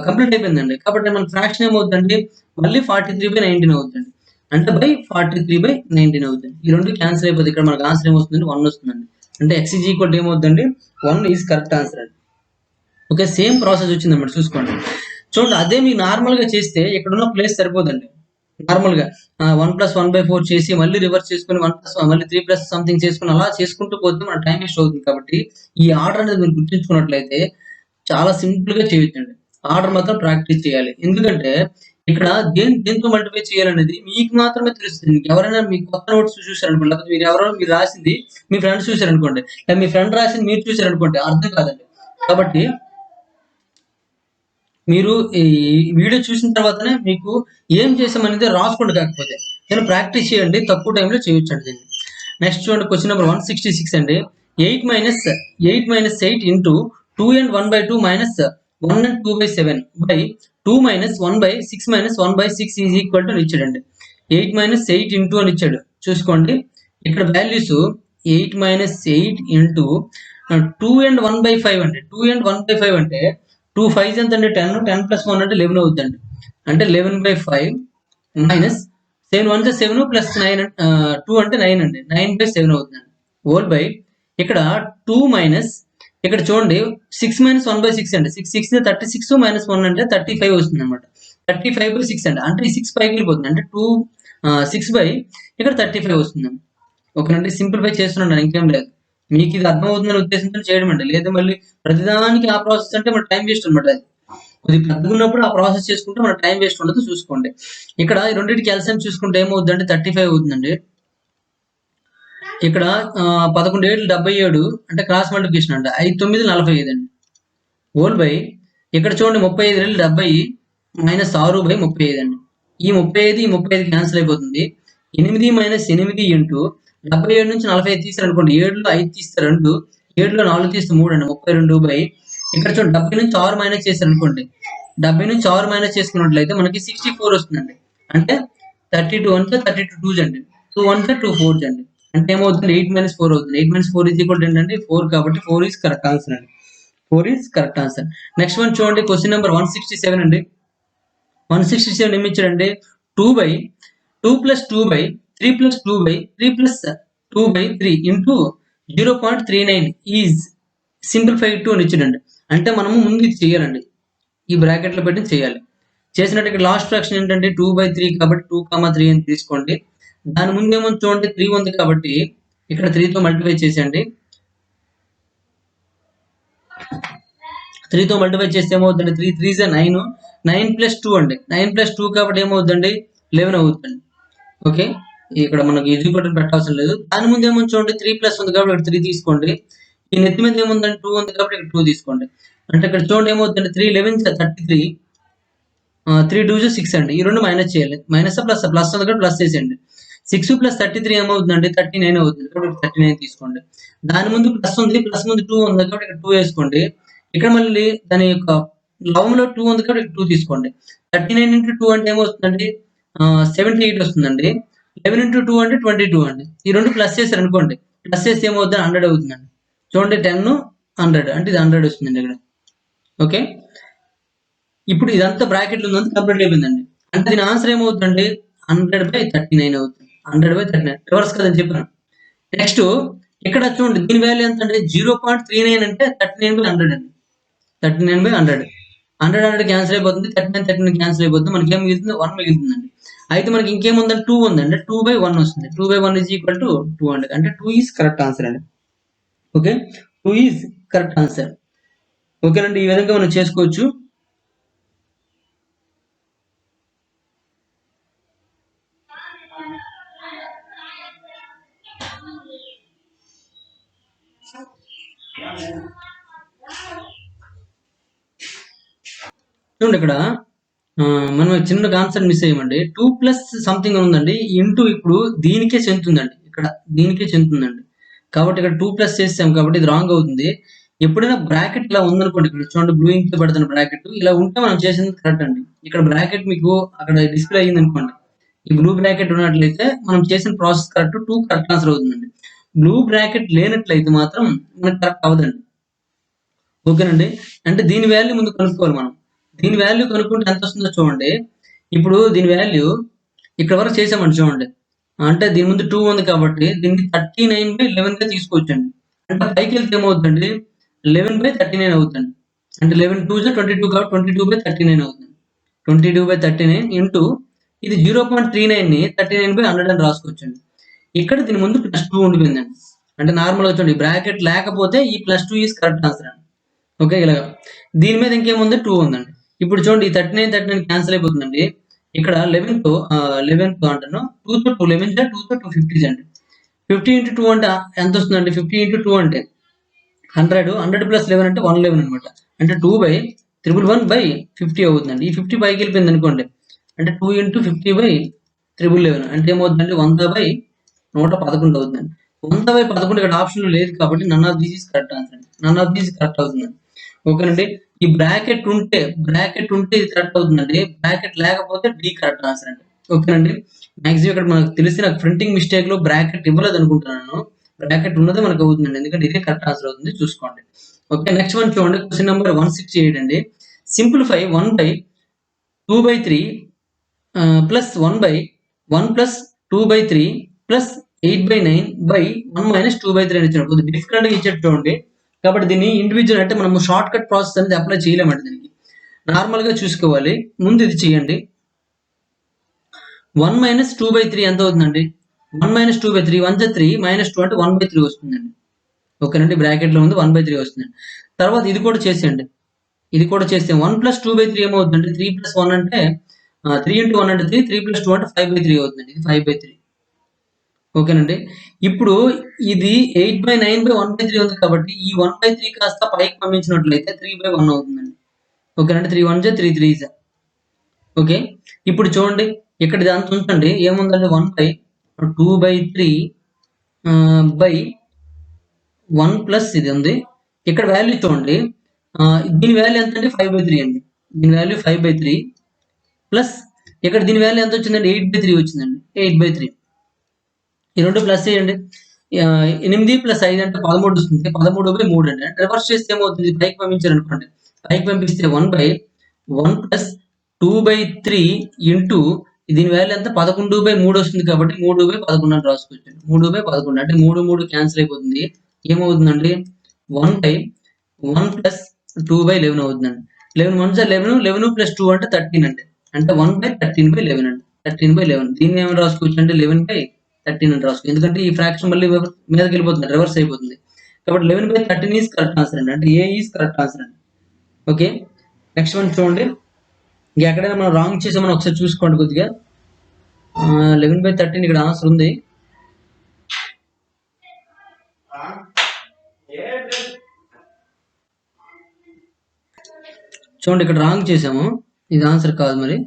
కంప్లీట్ అయిపోయిందండి. కాబట్టి మన ఫ్రాక్షన్ ఏమవుతుందండి మళ్ళీ 43/19 అవుతుందండి. అంటే 43/19 అవుతుంది. ఈ రెండు క్యాన్సిల్ అయిపోతుంది. ఇక్కడ మనకు ఆన్సర్ ఏమొస్తుందండి 1 వస్తుందండి. అంటే x = ఏమవుతుందండి 1 ఈజ్ కరెక్ట్ ఆన్సర్ అండి. ఓకే, సేమ్ ప్రాసెస్ వచ్చిందన్నమాట చూసుకోండి. చూడండి అదే మీకు నార్మల్ గా చేస్తే ఇక్కడ ఉన్న ప్లేస్ సరిపోదండి. నార్మల్ గా 1 + 1/4 చేసి మళ్ళీ రివర్స్ చేసుకుని 1 + మళ్ళీ 3 ప్లస్ సంథింగ్ చేసుకుని అలా చేసుకుంటూ పోతే మన టైం వేస్ట్ అవుతుంది. కాబట్టి ఈ ఆర్డర్ అనేది మీరు గుర్తుంచుకున్నట్లయితే చాలా సింపుల్ గా చేయొచ్చండి. ఆర్డర్ మాత్రం ప్రాక్టీస్ చేయాలి. ఎందుకంటే ఇక్కడ దేంతో మల్టిప్లై చేయాలనేది మీకు మాత్రమే తెలుస్తుంది. ఎవరైనా మీ కొత్త నోట్స్ చూసారనుకోండి, లేకపోతే మీరు రాసింది మీ ఫ్రెండ్స్ చూసారనుకోండి, లేదా మీ ఫ్రెండ్ రాసింది మీరు చూసారనుకోండి, అర్థం కాదండి. కాబట్టి మీరు ఈ వీడియో చూసిన తర్వాతనే మీకు ఏం చేసామనేది రాసుకోండి. కాకపోతే నేను ప్రాక్టీస్ చేయండి, తక్కువ టైంలో చేయొచ్చండి దీన్ని. నెక్స్ట్ చూడండి క్వశ్చన్ నెంబర్ 166 అండి. 8 - 8 into 2 and 1/2 minus 1 and 2/7 by 2 minus 1/6 minus 1/6 is equal to అని ఇచ్చాడండి. 8 - 8 ఇంటూ అని ఇచ్చాడు. చూసుకోండి ఇక్కడ వాల్యూస్ 8 - 8 ఇంటూ 2 and 1/5 అండి. 2 and 1/5 అంటే 2 5 ఎంత అండి 10 10 + 1 అంటే 11 అవుతుందండి. అంటే 11/5 మైనస్ 7 1 7 ప్లస్ 9 2 అంటే 9 అండి. 9/7 అవుతుందండి. హోల్ బై ఇక్కడ 2 మైనస్ ఇక్కడ చూడండి 6 - 1/6 అండి. 6 6 36 మైనస్ 1 అంటే 35 వస్తుంది అనమాట. 35/6 అండి. అంటే ఈ 6 పైకి వెళ్ళిపోతుంది. అంటే 6 బై ఇక్కడ 35 వస్తుందండి. ఓకేనండి, సింప్లిఫై చేస్తున్నాను, ఇంకేం లేదు. మీకు ఇది అర్థం అవుతుందని ఉద్దేశంతో చేయడం అండి. లేదా మళ్ళీ ప్రతిదానికి ఆ ప్రాసెస్ అంటే మన టైం వేస్ట్ అనమాట. అది కొద్దిగా పెద్దగా ఉన్నప్పుడు ఆ ప్రాసెస్ చేసుకుంటే మన టైం వేస్ట్ ఉండదు. చూసుకోండి ఇక్కడ ఈ రెండింటికి ఎల్సిఎం చూసుకుంటే ఏమవుతుందండి 35 అవుతుందండి. ఇక్కడ 11 7 77 అంటే క్రాస్ మల్టిప్లికేషన్ అండి. 5 9 45 అండి. హోల్ బై ఇక్కడ చూడండి 35 2 70 మైనస్ 6/35 అండి. ఈ 35 ఈ 35 క్యాన్సిల్ అయిపోతుంది. 8 - 8 ఇంటూ 77 నుంచి 45 తీసారు అనుకోండి. 7లో 5 తీస్తే 2, 7లో 4 తీస్తే 3 అండి. 32 ఇక్కడ చూడండి 70 నుంచి 6 మైనస్ చేశారు అనుకోండి. 70 నుంచి 6 మైనస్ చేసుకున్నట్లయితే మనకి 64 వస్తుందండి. అంటే 32 అంటే 32 2s అండి. 2 1 2 4s అండి. అంటే ఏమవుతుంది 8 - 4 అవుతుంది. 8 - 4 ఏంటంటే 4 కాబట్టి 4 ఈజ్ కరెక్ట్ ఆన్సర్ అండి. 4 is correct answer. Next one చూడండి క్వశ్చన్ నెంబర్ 167 అండి. 167 ఏమి ఇచ్చాడండి 2/2 + 2/3 + 2/3 + 2/3 ఇంటూ 0.39 ఈజ్ సింప్లిఫైడ్ టు అని ఇచ్చాడండి. అంటే మనము ముందు ఇది చేయాలండి, ఈ బ్రాకెట్లో పెట్టి చేయాలి. చేసినట్టు ఇక్కడ లాస్ట్ ఫ్రాక్షన్ ఏంటంటే 2/3 కాబట్టి 2,3 అని తీసుకోండి. దాని ముందు ఏమో చూడండి 3 ఉంది కాబట్టి ఇక్కడ 3తో మల్టిప్లై చేసేయండి. 3తో మల్టిప్లై చేస్తే ఏమవుతుందండి 3 3 9 9 + 2 అండి. 9 + 2 కాబట్టి ఏమవుతుందండి 11 అవుతుందండి. ఓకే, ఇక్కడ మనకి ఈక్వల్ పెట్టాల్సిన లేదు. దాని ముందు ఏమో చూడండి 3 ఉంది కాబట్టి ఇక్కడ 3 తీసుకోండి. ఈ నెత్తి మీద ఏముందండి 2 ఉంది కాబట్టి ఇక్కడ 2 తీసుకోండి. అంటే ఇక్కడ చూడండి ఏమవుతుందండి 3 11 33 3 2 6 అండి. ఈ రెండు మైనస్ చేయాలి. మైనస్ ప్లస్ ప్లస్ ఉంది కాబట్టి ప్లస్ చేసేయండి. 6 + 33 ఏమవుతుందండి 39 అవుతుంది కాబట్టి 39 తీసుకోండి. దాని ముందు ప్లస్ ఉంది, ప్లస్ ముందు 2 ఉంది కాబట్టి ఇక్కడ 2 వేసుకోండి. ఇక్కడ మళ్ళీ దాని యొక్క లవంలో 2 ఉంది కాబట్టి ఇక్కడ 2 తీసుకోండి. 39 × 2 అంటే ఏమవుతుందండి 78 వస్తుందండి. 11 × 2 అంటే 22 అండి. ఈ రెండు ప్లస్ చేశారు అనుకోండి. ప్లస్ చేస్తే ఏమవుతుంది 100 అవుతుందండి. చూడండి 10 100 అంటే ఇది 100 వస్తుందండి ఇక్కడ. ఓకే, ఇప్పుడు ఇదంతా బ్రాకెట్లు ఉందంతా కంప్లీట్ అయిపోయిందండి. అంటే దీని ఆన్సర్ ఏమవుతుందండి 100/39 అవుతుంది. 100/39 రివర్స్ కదని చెప్పాను. నెక్స్ట్ ఇక్కడ చూడండి దీని వాల్యూ ఎంత అంటే 0.39 అంటే 39/100 అండి. 39/100 100 క్యాన్సిల్ అయిపోతుంది. 39 క్యాన్సిల్ అయిపోతుంది. మనకి ఏం మిగులుతుంది? 1 మిగులుతుందండి. అయితే మనకి ఇంకేముందండి? 2 ఉందండి. 2/1 వస్తుంది. 2/1 ఈజ్ ఈక్వల్ టు 2 అండి. అంటే 2 ఈజ్ కరెక్ట్ ఆన్సర్ అండి. Okay, 2 is correct answer. ఓకేనండి, ఈ విధంగా మనం చేసుకోవచ్చు. చూడండి ఇక్కడ మనం చిన్న కాన్సెప్ట్ మిస్ అయ్యామండి. 2 ప్లస్ సంథింగ్ ఉందండి. ఇంటూ ఇప్పుడు దీనికే చెందుతుందండి. ఇక్కడ దీనికే చెందుతుందండి. కాబట్టి ఇక్కడ 2 ప్లస్ చేసాం కాబట్టి ఇది రాంగ్ అవుతుంది. ఎప్పుడైనా బ్రాకెట్ ఇలా ఉందనుకోండి, ఇక్కడ చూడండి బ్లూ ఇంక్ పెడుతున్న బ్రాకెట్ ఇలా ఉంటే మనం చేసింది కరెక్ట్ అండి. ఇక్కడ బ్రాకెట్ మీకు అక్కడ డిస్ప్లే అయ్యింది అనుకోండి, ఈ బ్లూ బ్రాకెట్ ఉన్నట్లయితే మనం చేసిన ప్రాసెస్ కరెక్ట్, 2 కరెక్ట్ ఆన్సర్ అవుతుందండి. బ్లూ బ్రాకెట్ లేనట్లయితే మాత్రం మనకు కరెక్ట్ అవ్వదండి. ఓకేనండి, అంటే దీని వాల్యూ ముందు కనుక్కోవాలి మనం. దీని వాల్యూ కనుక్కుంటే ఎంత వస్తుందో చూడండి. ఇప్పుడు దీని వాల్యూ ఇక్కడ వరకు చేసామండి చూడండి. అంటే దీని ముందు 2 ఉంది కాబట్టి దీన్ని 39/11 గా తీసుకోవచ్చండి. అంటే పైకి వెళ్తే ఏమవుతుందండి? 11/39 అవుతుంది. అంటే 11 2 22 కాబట్టి 22/39 అవుతుంది. 22/39 ఇంటూ ఇది 0.39 ని 39/100 అని రాసుకోవచ్చండి. ఇక్కడ దీని ముందు +2 ఉండిపోయిందండి. అంటే నార్మల్గా చూడండి బ్రాకెట్ లేకపోతే ఈ +2 ఈజ్ కరెక్ట్ ఆన్సర్ అండి. ఓకే, ఇలాగా దీని మీద ఇంకేముంది? 2 ఉందండి. ఇప్పుడు చూడండి ఈ 39 క్యాన్సిల్ అయిపోతుందండి. ఇక్కడ 11 అంటాను 2 తో 2 11 2 తో 2 50 అండి. 50 into 2 అంటే ఎంత వస్తుందండి? 50 into 2 అంటే 100 100 + 11 అంటే 111 అనమాట. అంటే 2/111/50 అవుతుందండి. ఈ 50 పైకి వెళ్ళిపోయింది అనుకోండి, అంటే 2 into 50/1111 అంటే ఏమవుతుందండి? 100/111 అవుతుందండి. 100/11 ఇక్కడ ఆప్షన్ లేదు కాబట్టి none of this is correct answer అండి. నన్ ఆఫ్ దిస్ కరెక్ట్ అవుతుందండి. ఓకేనండి, ఈ బ్రాకెట్ ఉంటే ఇది కరెక్ట్ అవుతుందండి. బ్రాకెట్ లేకపోతే డి కరెక్ట్ ఆన్సర్ అండి. ఓకేనండి, మాక్సిమం ఇక్కడ మనకు తెలిసి నాకు ప్రింటింగ్ మిస్టేక్ లో బ్రాకెట్ ఇవ్వలేదు అనుకుంటున్నాను. బ్రాకెట్ ఉన్నదే మనకు అవుతుందండి, ఎందుకంటే ఇదే కరెక్ట్ ఆన్సర్ అవుతుంది. చూసుకోండి. ఓకే, నెక్స్ట్ వన్ చూడండి. క్వశ్చన్ నెంబర్ 168 అండి. సింప్లిఫై 1/2/3 ప్లస్ 1/1 ప్లస్ 2/3 ప్లస్ 8/9/1 - 2/3 అని ఇచ్చాడు. కొద్దిగా డిఫికల్ట్ గా ఇచ్చాడు చూడండి. కాబట్టి దీన్ని ఇండివిజువల్ అంటే మనం షార్ట్ కట్ ప్రాసెస్ అనేది అప్లై చేయలేమండి. దీనికి నార్మల్ గా చూసుకోవాలి. ముందు ఇది చేయండి. 1 - 2/3 ఎంత అవుతుందండి? 1 - 2/3 1 3 -2 అంటే 1/3 వస్తుందండి. ఓకేనండి, బ్రాకెట్ లో ఉంది 1/3 వస్తుందండి. తర్వాత ఇది కూడా చేసేయండి. ఇది కూడా చేస్తే 1 + 2/3 ఏమవుతుందండి? 3 + 1 అంటే 3 × 1 అంటే 3 3 + 2 అంటే 5/3 అవుతుందండి. ఇది 5/3. ఓకేనండి, ఇప్పుడు ఇది 8/9/1/3 ఉంది కాబట్టి ఈ 1/3 కాస్త పైకి పంపించినట్లయితే 3/1 అవుతుందండి. ఓకేనండి, 3 1 3 3 ఓకే. ఇప్పుడు చూడండి ఇక్కడ దాంతో ఉంచండి. ఏముందండి? 1/2/3 బై 1 ప్లస్ ఇది ఉంది. ఇక్కడ వాల్యూ చూడండి. దీని వాల్యూ ఎంత అంటే 5/3 అండి. దీని వాల్యూ 5/3 ప్లస్ ఇక్కడ దీని వాల్యూ ఎంత వచ్చిందండి? 8/3 వచ్చిందండి. 8/3 ఈ రెండు ప్లస్ చేయండి. 8 + 5 అంటే 13 వస్తుంది. 13/3 అండి. అంటే రివర్స్ చేస్తే ఏమవుతుంది? పైకి పంపించారు అనుకోండి. పైకి పంపిస్తే 1/1 ప్లస్ 2/3 ఇంటూ దీని వాల్యూ ఎంత? 11/3 వస్తుంది కాబట్టి 3/11 అని రాసుకోవచ్చు. 3/11 అంటే 3 3 క్యాన్సిల్ అయిపోతుంది. ఏమవుతుందండి? 1/1 ప్లస్ 2/11 అవుతుందండి. 11 1 11 11 + 2 అంటే 13 అండి. అంటే 1/13/11 అండి. 13/11 దీన్ని ఏమని రాసుకోవచ్చు అంటే 11/13 అని రాసుకోవచ్చు. ఎందుకంటే ఈ ఫ్రాక్షన్ మళ్ళీ మీదకి వెళ్ళిపోతుంది, రివర్స్ అయిపోతుంది. కాబట్టి 11/13 ఈజ్ కరెక్ట్ ఆన్సర్ అండి. అంటే ఏ ఈజ్ కరెక్ట్ ఆన్సర్ అండి. ఓకే, నెక్స్ట్ వన్ చూడండి. ఎక్కడైనా మనం రాంగ్ చేసామని ఒకసారి చూసుకోండి కొద్దిగా. 11/13 ఇక్కడ ఆన్సర్ ఉంది. చూడండి ఇక్కడ రాంగ్ చేసాము, ఇది ఆన్సర్ కాదు. మరి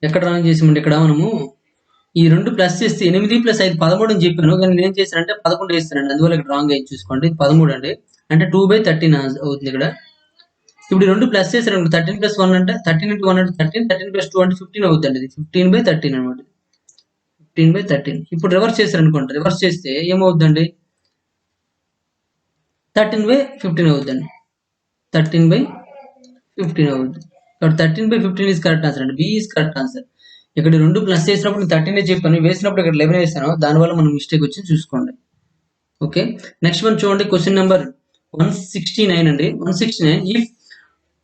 ఎక్కడ రాంగ్ చేసామంటే ఇక్కడ మనము ఈ 2 ప్లస్ చేస్తే 8 + 5 13 అని చెప్పాను, కానీ నేను ఏం చేశానంటే 11 వేస్తానండి. అందువల్ల ఇక్కడ రాంగ్ అయింది. చూసుకోండి 13 అండి. అంటే 2/13 అవుతుంది ఇక్కడ. ఇప్పుడు ఈ 2 ప్లస్ చేశారు 13 + 1 అంటే 13 × 1 అంటే 13 13 + 2 అంటే 15 అవుతుంది. ఇది 15/13 అనమాట. 15/13. ఇప్పుడు రివర్స్ చేశారు అనుకోండి. రివర్స్ చేస్తే ఏమవుతుందండి? 13/15 అవుతుందండి. 13/15 అవుతుంది. కాబట్టి 13/15 ఈజ్ కరెక్ట్ ఆన్సర్ అండి. B is correct answer. ఇక్కడ 2 ప్లస్ చేసినప్పుడు నేను 13 చెప్పాను, వేసినప్పుడు ఇక్కడ 11 వేసాను, దానివల్ల మనం మిస్టేక్ వచ్చింది చూసుకోండి. ఓకే, నెక్స్ట్ వన్ చూడండి, క్వశ్చన్ నెంబర్ 169 అండి. 169 if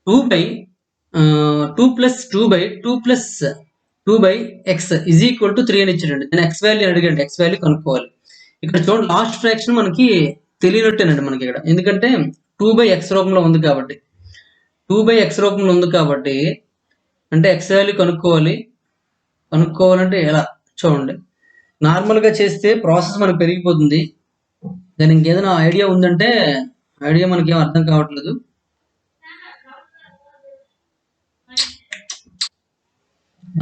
2 plus 2 plus 2/x is equal to 3 అని ఇచ్చాడండి. నేను ఎక్స్ వాల్యూ అడిగండి, ఎక్స్ వాల్యూ కనుక్కోవాలి. ఇక్కడ చూడండి, లాస్ట్ ఫ్రాక్షన్ మనకి తెలియనట్టేనండి మనకి ఇక్కడ, ఎందుకంటే 2/x రూపంలో ఉంది కాబట్టి, 2/x రూపంలో ఉంది కాబట్టి అంటే ఎక్స్ వాల్యూ కనుక్కోవాలంటే ఎలా చూడండి. నార్మల్గా చేస్తే ప్రాసెస్ మనకు పెరిగిపోతుంది, దాని ఇంకేదైనా ఐడియా ఉందంటే ఐడియా మనకేం అర్థం కావట్లేదు.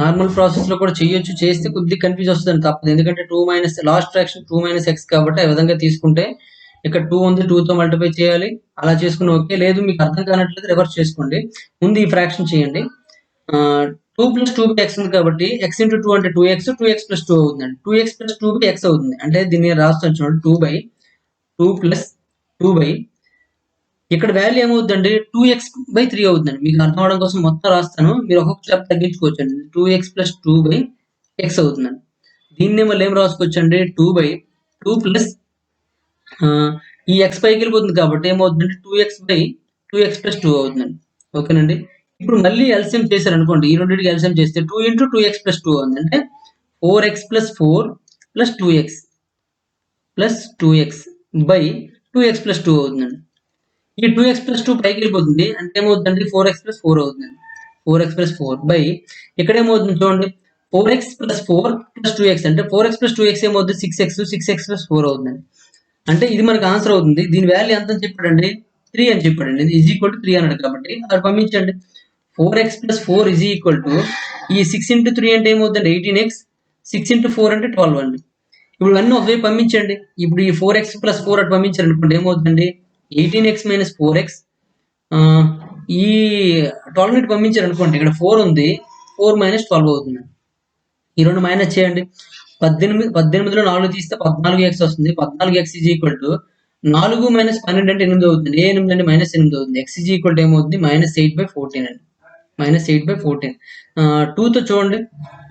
నార్మల్ ప్రాసెస్ లో కూడా చేయొచ్చు, చేస్తే కొద్దిగా కన్ఫ్యూజ్ వస్తుంది తప్పదు, ఎందుకంటే 2 minus last fraction 2 minus X కాబట్టి ఆ విధంగా తీసుకుంటే ఇక్కడ 2 ఉంది, 2తో మల్టిప్లై చేయాలి, అలా చేసుకుని ఓకే. లేదు మీకు అర్థం కానట్లయితే రివర్స్ చేసుకోండి, ముందు ఈ ఫ్రాక్షన్ చేయండి. 2 ప్లస్ 2/x ఉంది కాబట్టి x ఇంటూ 2 అంటే 2x, 2x ప్లస్ 2 అవుతుందండి. 2x ప్లస్ 2/x అవుతుంది, అంటే దీన్ని రాస్తాను చూడండి, 2 ప్లస్ 2 ఇక్కడ వాల్యూ ఏమవుతుందండి 2x/3 అవుతుందండి. మీకు అర్థం అవడం కోసం మొత్తం రాస్తాను, మీరు ఒక్కొక్క స్టెప్ తగ్గించుకోవచ్చు అండి. 2x ప్లస్ 2/x అవుతుందండి. దీన్ని మళ్ళీ ఏం రాసుకోవచ్చు అండి, 2 ప్లస్ ఈ x పైకి వెళ్ళిపోతుంది కాబట్టి ఏమవుతుందంటే 2x ప్లస్ 2 అవుతుందండి. ఓకేనండి, ఇప్పుడు మళ్ళీ ఎల్సిఎం చేశారు అనుకోండి, ఈ రెండింటికి ఎల్సిఎం చేస్తే 2 ఇంటూ 2x ప్లస్ 2 అవుతుంది, అంటే 4x plus 4 plus 2x by 2x plus 2 అవుతుందండి. ఈ 2x ప్లస్ 2 పైకి వెళ్ళిపోతుంది, అంటే ఏమవుతుందండి 4x ప్లస్ 4 అవుతుందండి. 4x ప్లస్ 4 బై ఇక్కడ ఏమవుతుంది చూడండి, 4x ప్లస్ 4 ప్లస్ 2x అంటే 4x ప్లస్ 2x ఏమవుతుంది 6x ప్లస్ 4 అవుతుందండి. అంటే ఇది మనకు ఆన్సర్ అవుతుంది. దీని వాల్యూ ఎంత అని చెప్పాడండి, 3 అని చెప్పాడండి. ఇది ఈజ్ ఈక్వల్ టు 3 అన్నాడు కాబట్టి అది పంపించండి. 4x plus 4 is equal to ఈ 6 ఇంటూ 3 అంటే ఏమవుతుంది 18x, 6 ఇంటూ 4 అంటే 12 అండి. ఇప్పుడు అన్నీ ఒకవైపు పంపించండి. ఇప్పుడు ఈ 4x ప్లస్ 4 అటు పంపించారు అనుకోండి, ఏమవుతుందండి 18x మైనస్ 4x, ఈ 12 ఇటు పంపించారు అనుకోండి, ఇక్కడ 4 ఉంది, 4 మైనస్ 12 అవుతుంది. ఈ రెండు మైనస్ చేయండి, 18లో 4 తీస్తే 14x వస్తుంది. 14x is equal to 4 minus 12 అంటే 8 అవుతుంది. ఏ 8 అంటే మైనస్ 8 అవుతుంది. x ఈజ్ ఈక్వల్ టు ఏమవుతుంది -8/14 అండి, -8/14. 2తో చూడండి,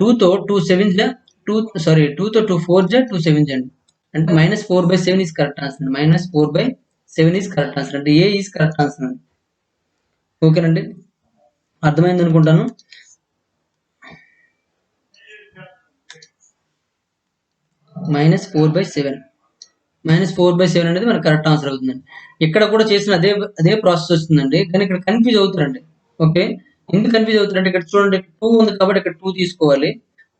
2తో 2 7 2తో 2 4 2 7 అండి, అంటే -4/7 ఈజ్ కరెక్ట్ ఆన్సర్ అండి. -4/7 ఈజ్ కరెక్ట్ ఆన్సర్ అంటే ఏ ఈజ్ కరెక్ట్ ఆన్సర్ అండి. ఓకేనండి, అర్థమైంది అనుకుంటాను. -4/7 అనేది మనకు కరెక్ట్ ఆన్సర్ అవుతుందండి. ఇక్కడ కూడా చేసిన అదే ప్రాసెస్ వస్తుందండి, కానీ ఇక్కడ కన్ఫ్యూజ్ అవుతారండి. ఓకే, ఎందుకు కన్ఫ్యూజ్ అవుతారంటే ఇక్కడ చూడండి 2 ఉంది కాబట్టి ఇక్కడ 2 తీసుకోవాలి,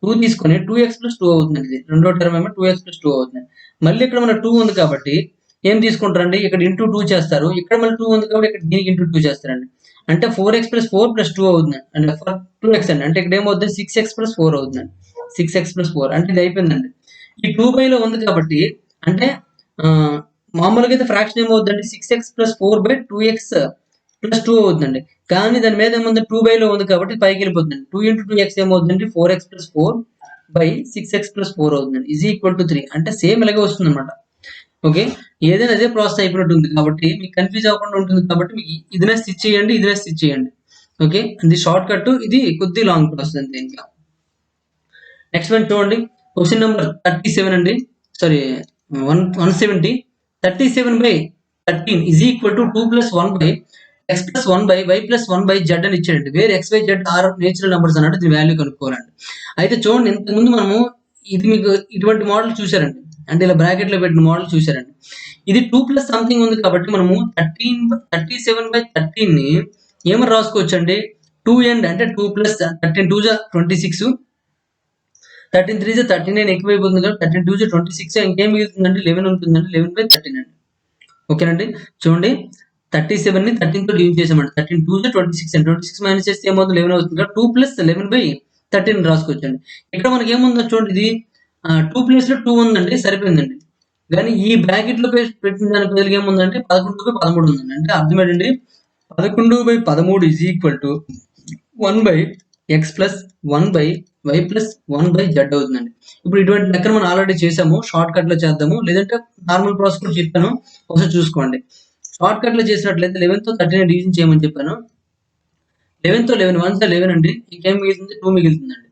2 తీసుకొని 2x ప్లస్ 2 అవుతుందండి. రెండో టర్మ్ ఏమో 2x ప్లస్ 2 అవుతుంది. మళ్ళీ ఇక్కడ మన 2 ఉంది కాబట్టి ఏం తీసుకుంటారండి, ఇక్కడ ఇంటూ 2 చేస్తారు, ఇక్కడ మళ్ళీ 2 ఉంది కాబట్టి ఇక్కడ దీనికి ఇంటూ 2 చేస్తారండి. అంటే 4x ప్లస్ 4 ప్లస్ 2 అవుతుంది అంటే 2x అండి, అంటే ఇక్కడ ఏమవుతుంది 6x ప్లస్ 4 అవుతుందండి. 6x ప్లస్ 4 అంటే ఇది అయిపోయిందండి. ఈ 2/లో ఉంది కాబట్టి అంటే మామూలుగా అయితే ఫ్రాక్షన్ ఏమవుతుందండి 6x ప్లస్ 4/2x ప్లస్ 2 అవుతుందండి. కానీ దాని మీద ఏముంది 2/లో ఉంది కాబట్టి పైకి వెళ్ళిపోతుందండి. 2 ఇంటూ 2x ఏమవుతుందండి 4x ప్లస్ 4/6x ప్లస్ 4 అవుతుందండి, ఈజ్ ఈక్వల్ టు 3. అంటే సేమ్ ఇలాగే వస్తుంది అనమాట. ఓకే, ఏదైనా అదే ప్రాసెస్ అయిపోయినట్టు ఉంది కాబట్టి మీకు కన్ఫ్యూజ్ అవ్వకుండా ఉంటుంది కాబట్టి మీకు ఇదినే స్టిచ్ చేయండి, ఇదినే స్టిచ్ చేయండి. ఓకే, ఇది షార్ట్ కట్, ఇది కొద్ది లాంగ్ ప్రాసెస్ అంతే ఇంకా. నెక్స్ట్ వన్ చూడండి, క్వశ్చన్ నెంబర్ 37 అండి, sorry 170. 37/13 is equal to 2 plus 1/x plus 1/y plus 1/z అని ఇచ్చాడండి. వేరే x, y, z are natural numbers అన్నట్టు దీని వాల్యూ కనుక్కోవాలండి. అయితే చూడండి, ఇంతకుముందు మనము ఇది మీకు ఇటువంటి మోడల్ చూసారండి, అంటే ఇలా బ్రాకెట్ లో పెట్టిన మోడల్ చూసారండి. ఇది 2 ప్లస్ సంథింగ్ ఉంది కాబట్టి మనము 37/13 ని ఏమని రాసుకోవచ్చు అండి, 2 end అంటే 2 ప్లస్ 13 2 26, 13 3 39 ఎక్కువైపోతుంది కాబట్టి 13 2 26, ఇంకేం మిగులుతుందండి 11 ఉంటుందండి, 11/13 అండి. ఓకేనండి, చూడండి 37 ని 13 తో డివైడ్ చేసామండి, 13 2 26 అండి, 26 మైనస్ చేస్తే ఏమవుతుంది 11 అవుతుంది కాబట్టి 2 ప్లస్ 11/13 రాసుకోవచ్చండి. ఇక్కడ మనకి ఏముందో చూడండి, ఇది 2 ప్లేస్ లో 2 ఉందండి, సరిపోయిందండి. కానీ ఈ బ్రాకెట్ లో పెట్టిన దాని బదులుగా ఏముందంటే 11/13 ఉందండి. అంటే అర్థం ఏంటండి 11/13 is equal to 1/x plus 1/y plus 1/z అవుతుందండి. ఇప్పుడు ఇటువంటి లెక్కను మనం ఆల్రెడీ చేసాము, షార్ట్ కట్ లో చేద్దాము, లేదంటే నార్మల్ ప్రాసెస్ కూడా చెప్పాను, ఒకసారి చూసుకోండి. షార్ట్ కట్ లో చేసినట్లయితే 11 తో 13 డివిజన్ చేయమని చెప్పాను. 11తో 11 1 11 అండి. ఇంకేం మిగులుతుంది? 2 మిగులుతుందండి.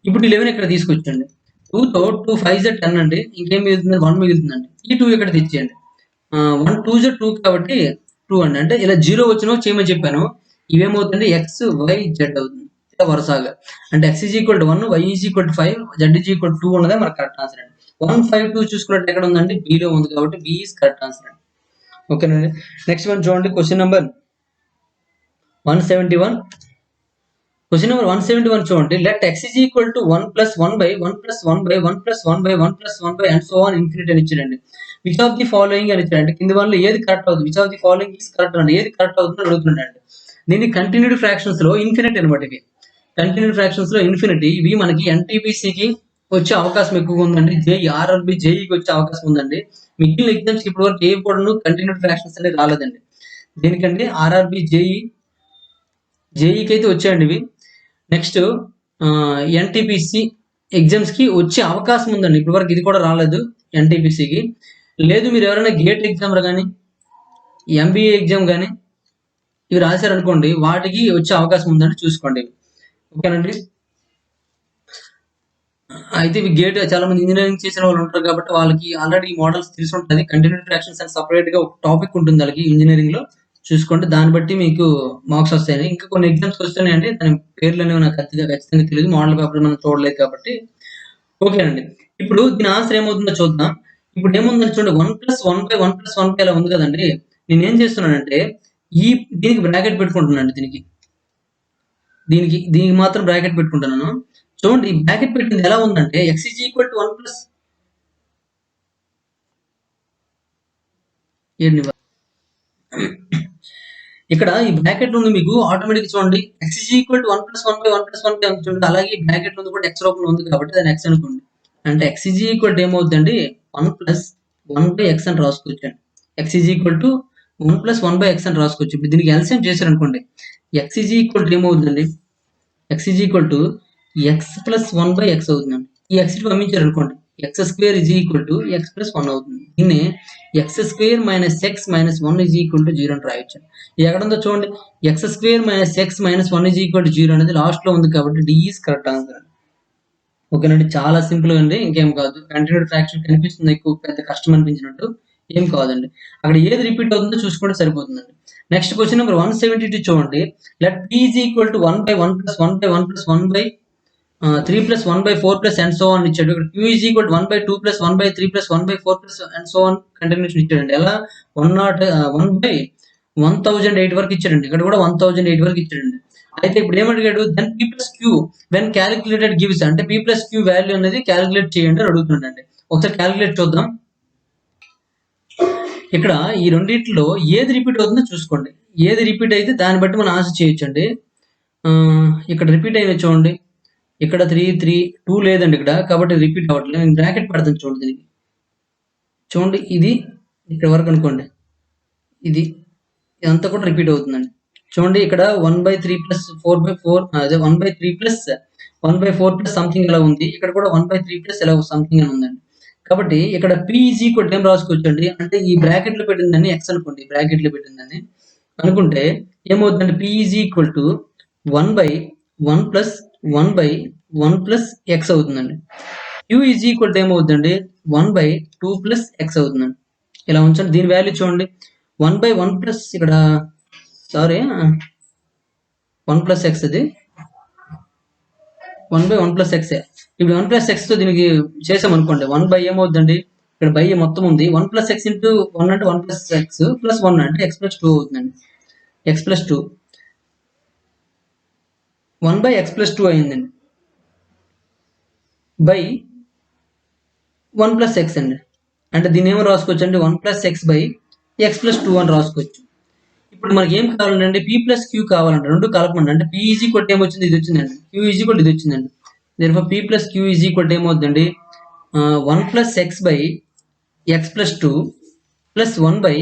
ఇప్పుడు ఈ 11 ఇక్కడ తీసుకొచ్చండి. 2తో 2 5 10 అండి. ఇంకేం మిగులుతుంది? 1 మిగులుతుందండి. ఈ 2 ఇక్కడ తెచ్చేయండి. 1 2 2 కాబట్టి 2 అండి. అంటే ఇలా 0 వచ్చినా చేయమని చెప్పాను. ఇవేమవుతుంది? ఎక్స్ వై జెడ్ అవుతుంది. ఇలా వరుసగా అంటే x is equal to 1, y is equal to 5, z is equal to 2 ఉన్నదే మనకు కరెక్ట్ ఆన్సర్ అండి. 1 5 2 చూసుకున్నట్టు ఎక్కడ ఉందండి? B లో ఉంది కాబట్టి B ఈజ్ కరెక్ట్ ఆన్సర్ అండి. ఓకేనండి. నెక్స్ట్ వన్ చూడండి. Question number 171. క్వశ్చన్ నెంబర్ 171 చూడండి. Let x is equal to 1 plus 1 by 1 plus 1 by 1 plus 1 by 1 plus 1 by and so on infinity అని ఇచ్చాడండి. విచ్ ఆఫ్ ది ఫాలోయింగ్ అని ఇచ్చాడంటే కింది వన్లో ఏది కరెక్ట్ అవుతుంది? Which of the following is correct అండి. ఏది కరెక్ట్ అవుతుందో అడుగుతుండండి. దీన్ని కంటిన్యూడ్ ఫ్రాక్షన్స్ లో ఇన్ఫినిటీ అనమాట. ఇవి కంటిన్యూడ్ ఫ్రాక్షన్స్ లో ఇన్ఫినిటీ. ఇవి మనకి ఎన్టీపీసీకి వచ్చే అవకాశం ఎక్కువగా ఉందండి. జేఈ ఆర్ఆర్బి జేఈకి వచ్చే అవకాశం ఉందండి. మిగిలిన ఎగ్జామ్స్ ఇప్పటి వరకు ఏ కూడా కంటిన్యూడ్ ఫ్రాక్షన్స్ అనేది రాలేదండి. దేనికండి? ఆర్ఆర్బి జేఈకి అయితే వచ్చాయండి ఇవి. నెక్స్ట్ ఎన్టీపీసీ ఎగ్జామ్స్ కి వచ్చే అవకాశం ఉందండి. ఇప్పటి వరకు ఇది కూడా రాలేదు ఎన్టీపీసీకి. లేదు మీరు ఎవరైనా గేట్ ఎగ్జామ్ కానీ ఎంబీఏ ఎగ్జామ్ కానీ ఇవి రాశారనుకోండి, వాటికి వచ్చే అవకాశం ఉందండి. చూసుకోండి. ఓకేనండి. అయితే ఇవి గేట్ చాలా మంది ఇంజనీరింగ్ చేసిన వాళ్ళు ఉంటారు కాబట్టి వాళ్ళకి ఆల్రెడీ ఈ మోడల్స్ తెలిసి ఉంటుంది. కంటిన్యూడ్ ఫ్రాక్షన్స్ అని సపరేట్ గా ఒక టాపిక్ ఉంటుంది వాళ్ళకి ఇంజనీరింగ్ లో. చూసుకోండి. దాన్ని బట్టి మీకు మార్క్స్ వస్తాయని. ఇంకా కొన్ని ఎగ్జామ్స్ వస్తున్నాయండి. దాని పేర్లు అనేవి నాకు ఖచ్చితంగా తెలియదు. మోడల్ పేపర్ మనం చూడలేదు కాబట్టి. ఓకేనండి. ఇప్పుడు దీని ఆన్సర్ ఏమవుతుందో చూద్దాం. ఇప్పుడు ఏముందని చూడండి. 1 ప్లస్ 1 బై 1 ప్లస్ 1 బై ఇలా ఉంది కదండి. నేను ఏం చేస్తున్నానంటే దీనికి బ్రాకెట్ పెట్టుకుంటున్నాను. దీనికి మాత్రం బ్రాకెట్ పెట్టుకుంటున్నాను. చూడండి. ఈ బ్రాకెట్ పెట్టింది ఎలా ఉందంటే x is equal to 1 plus ఇక్కడ ఈ బ్రాకెట్ ఉంది మీకు ఆటోమేటిక్ చూడండి. x is equal to 1 plus 1 by 1 plus 1 by చూడండి. అలాగే ఈ బ్రాకెట్ ఉంది కూడా x రూపంలో ఉంది కాబట్టి దాన్ని x అనుకోండి. అంటే x ఈజ్ ఈక్వల్ టు ఏమవుతుందండి? 1 ప్లస్ 1 బై x అని రాసుకోవచ్చు. x is equal to 1 plus 1 by x అని రాసుకోవచ్చు. ఇప్పుడు దీనికి ఎల్సిఎం చేశారనుకోండి. x ఈజ్ ఈక్వల్ టు ఏమవుతుందండి? x is equal to x plus 1 by x అవుతుందండి. ఈ x పంపించారు అనుకోండి. x square is equal to x plus 1 అవుతుంది. దీన్ని x square minus x minus 1 is equal to 0 అని రాయొచ్చు. ఎక్కడ ఉందో చూడండి. x square minus x minus 1 is equal to 0 అనేది లాస్ట్ లో ఉంది కాబట్టి డి ఈజ్ కరెక్ట్ ఆన్సర్. ఓకేనండి. చాలా సింపుల్ అండి. ఇంకేం కాదు. కంటిన్యూడ్ ఫ్రాక్షన్ కనిపిస్తుంది ఎక్కువ పెద్ద కష్టం అనిపించినట్టు. ఏం కాదండి. అక్కడ ఏది రిపీట్ అవుతుందో చూసుకుంటే సరిపోతుందండి. నెక్స్ట్ క్వశ్చన్ నెంబర్ 172 చూడండి. Let p is equal to 1 by 1 plus 1 by 1 plus 1 by 3 plus 1 by 4 plus and so on ఇచ్చాడు. ఇక్కడ q is equal to 1 by 2 plus 1 by 3 plus 1 by 4 plus and so on continuation ఇచ్చాడండి. ఎలా 1 by 1008 వరకు ఇచ్చాడండి. ఇక్కడ కూడా 1008 వరకు ఇచ్చాడండి. అయితే ఇప్పుడు ఏమడిగాడు? Then p plus q when calculated gives అంటే p ప్లస్ క్యూ వాల్యూ అనేది క్యాలిక్యులేట్ చేయండి అని అడుగుతుండండి. ఒకసారి క్యాలిక్యులేట్ చూద్దాం. ఇక్కడ ఈ రెండింటిలో ఏది రిపీట్ అవుతుందో చూసుకోండి. ఏది రిపీట్ అయితే దాన్ని బట్టి మనం ఆన్సర్ చేయొచ్చండి. ఇక్కడ రిపీట్ అయిన చూడండి. ఇక్కడ 2 లేదండి ఇక్కడ కాబట్టి రిపీట్ అవ్వట్లేదు. నేను బ్రాకెట్ పెడతాను చూడండి. దీనికి చూడండి. ఇది ఇక్కడ వరకు అనుకోండి. ఇదంతా కూడా రిపీట్ అవుతుందండి. చూడండి. ఇక్కడ 1/3 ప్లస్ 4/4 అదే 1/3 ప్లస్ 1/4 ప్లస్ సంథింగ్ ఇలా ఉంది. ఇక్కడ కూడా 1/3 ప్లస్ ఇలా సంథింగ్ అని ఉందండి. కాబట్టి ఇక్కడ p ఈజ్ ఈక్వల్ టు ఏం రాసుకోవచ్చండి? అంటే ఈ బ్రాకెట్ లో పెట్టిందని x అనుకోండి. బ్రాకెట్ లో పెట్టిందని అనుకుంటే ఏమవుతుందంటే p is equal to 1/1 plus 1/1 plus x అవుతుందండి. q ఈజ్ ఈక్వల్ టు ఏమవుతుందండి? 1/2 ప్లస్ x అవుతుందండి. ఇలా ఉంచండి. దీని వాల్యూ చూడండి. 1/1 ప్లస్ ఇక్కడ 1 ప్లస్ x అది 1/1 ప్లస్ x. ఇప్పుడు 1 ప్లస్ x తో దీనికి చేసామనుకోండి. 1 బై ఏమవుతుందండి? ఇక్కడ బై మొత్తం ఉంది. 1 ప్లస్ x ఇంటూ 1 అంటే 1 ప్లస్ x ప్లస్ 1 అంటే x ప్లస్ 2 అవుతుందండి. x plus 2 1 by x plus 2 అయిందండి. బై 1 ప్లస్ x అండి. అంటే దీన్ని ఏమో రాసుకోవచ్చు అంటే 1 plus x by x plus 2 అని రాసుకోవచ్చు. ఇప్పుడు మనకి ఏం కావాలంటే p ప్లస్ q కావాలంటే రెండు కలపండి. అంటే p ఈజ్ ఈక్వల్ ఏమొచ్చింది? ఇది వచ్చిందండి. q ఈజ్ ఈక్వల్ ఇది వచ్చిందండి. therefore p plus q is equal ఏమవుతుందండి? 1 plus x by x plus 2 plus 1 by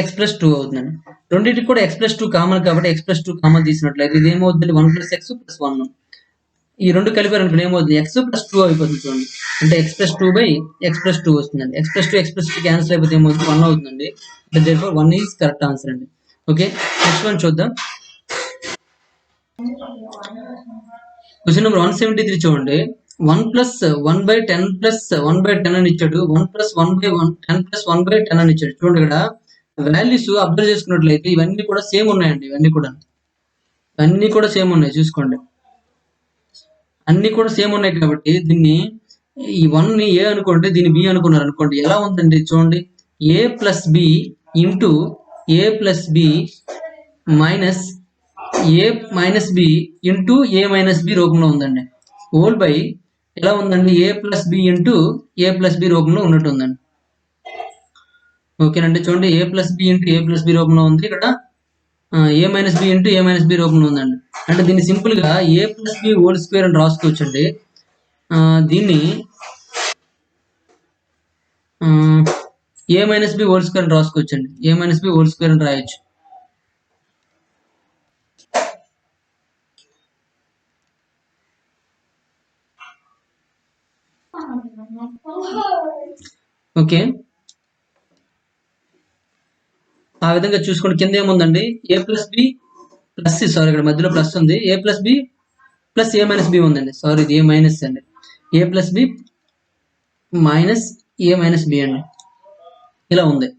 x plus 2 అవుతుందండి. రెండింటికి కూడా x ప్లస్ 2 కామన్ కాబట్టి x ప్లస్ 2 కామన్ తీసినట్లయితే ఇది ఏమవుతుంది? 1 ప్లస్ x ప్లస్ 1. ఈ రెండు కలిపారు అనుకోండి ఏమవుతుంది? x ప్లస్ 2 అయిపోతుంది చూడండి. అంటే x plus 2 by x plus 2 వస్తుందండి. x ప్లస్ 2 క్యాన్సిల్ అయిపోతే ఏమవుతుంది? 1 అవుతుందండి. therefore 1 ఈజ్ కరెక్ట్ ఆన్సర్ అండి. ఓకే. నెక్స్ట్ వన్ చూద్దాం. క్వశ్చన్ నెంబర్ 173 చూడండి. 1 ప్లస్ 1/10 ప్లస్ 1/10 అని ఇచ్చాడు. 1 ప్లస్ 1/1 10 ప్లస్ 1/10 అని ఇచ్చాడు. చూడండి ఇక్కడ వాల్యూస్ అబ్జర్వ్ చేసుకున్నట్లయితే ఇవన్నీ కూడా సేమ్ ఉన్నాయండి. ఇవన్నీ కూడా సేమ్ ఉన్నాయి. చూసుకోండి, అన్ని కూడా సేమ్ ఉన్నాయి కాబట్టి దీన్ని ఈ 1 ని ఏ అనుకోండి, దీన్ని బి అనుకున్నారు అనుకోండి. ఎలా ఉందండి చూడండి, ఏ plus b into A plus B minus A minus B into a minus B రూపంలో ఉందండి. హోల్ బై ఎలా ఉందండి, ఏ ప్లస్ బి ఇంటూ ఏ ప్లస్ బి రూపంలో ఉన్నట్టు ఉందండి. ఓకేనండి, చూడండి ఏ ప్లస్ బి ఇంటూ ఏ ప్లస్ బి రూపంలో ఉంది. ఇక్కడ ఏ minus B into a minus B రూపంలో ఉందండి. అంటే దీన్ని సింపుల్ గా ఏ ప్లస్ బి హోల్ స్క్వేర్ అని రాసుకోవచ్చండి. దీన్ని ఏ మైనస్ బి హోల్ స్క్వేర్ అని రాసుకోవచ్చండి. ఏ మైనస్ బి హోల్ స్క్వేర్ అని రాయొచ్చు. ఓకే, ఆ విధంగా చూసుకోండి. కింద ఏముందండి, ఏ ప్లస్ బి ప్లస్, సారీ ఇక్కడ మధ్యలో ప్లస్ ఉంది. ఏ ప్లస్ బి ప్లస్ ఏ మైనస్ బి ఉందండి. సారీ ఇది ఏ మైనస్ అండి. ఏ ప్లస్ బి మైనస్ ఏ మైనస్ బి అండి, ఇలా ఉంది.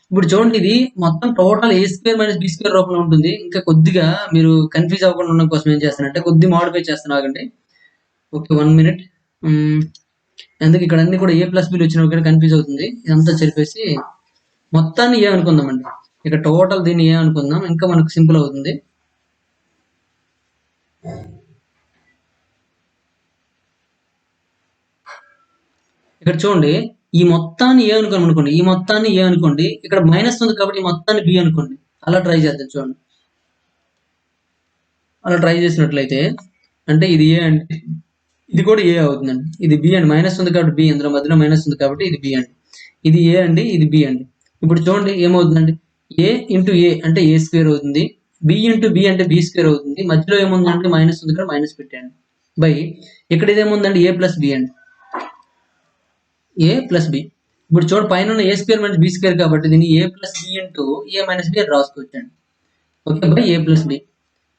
ఇప్పుడు చూడండి, ఇది మొత్తం టోటల్ ఏ స్క్వేర్ మైనస్ బి స్క్వేర్ రూపంలో ఉంటుంది. ఇంకా కొద్దిగా మీరు కన్ఫ్యూజ్ అవ్వకుండా ఉండడం కోసం ఏం చేస్తానంటే కొద్ది మాడిఫై చేస్తాను, ఆగండి. Okay, 1 minute. ఎందుకు ఇక్కడ అన్ని కూడా ఏ ప్లస్ బిలు వచ్చిన కన్ఫ్యూజ్ అవుతుంది. ఇదంతా చెప్పేసి మొత్తాన్ని ఏ అనుకుందామండి. ఇక్కడ టోటల్ దీన్ని ఏ అనుకుందాం, ఇంకా మనకు సింపుల్ అవుతుంది. ఇక్కడ చూడండి, ఈ మొత్తాన్ని ఏ అనుకోండి, ఈ మొత్తాన్ని ఏ అనుకోండి. ఇక్కడ మైనస్ ఉంది కాబట్టి ఈ మొత్తాన్ని బి అనుకోండి. అలా ట్రై చేద్దాం. చూడండి, అలా ట్రై చేసినట్లయితే అంటే ఇది ఏ అంటే ఇది కూడా ఏ అవుతుందండి. ఇది బి అండి, మైనస్ ఉంది కాబట్టి బి, అందులో మధ్యలో మైనస్ ఉంది కాబట్టి ఇది బి అండి. ఇది ఏ అండి, ఇది బి అండి. ఇప్పుడు చూడండి ఏమవుతుందండి, ఏ ఇంటూ ఏ అంటే ఏ స్క్వేర్ అవుతుంది, బి ఇంటూ బి అంటే బి స్క్వేర్ అవుతుంది. మధ్యలో ఏముందంటే మైనస్ ఉంది కదా, మైనస్ పెట్టండి. బై ఇక్కడ ఇదేముందండి, ఏ ప్లస్ బి అండి, ఏ ప్లస్ బి. ఇప్పుడు చూడండి పైన ఉన్న a square minus b square కాబట్టి దీన్ని a plus b into a minus b అని రాసుకోవచ్చండి. Okay, by a plus b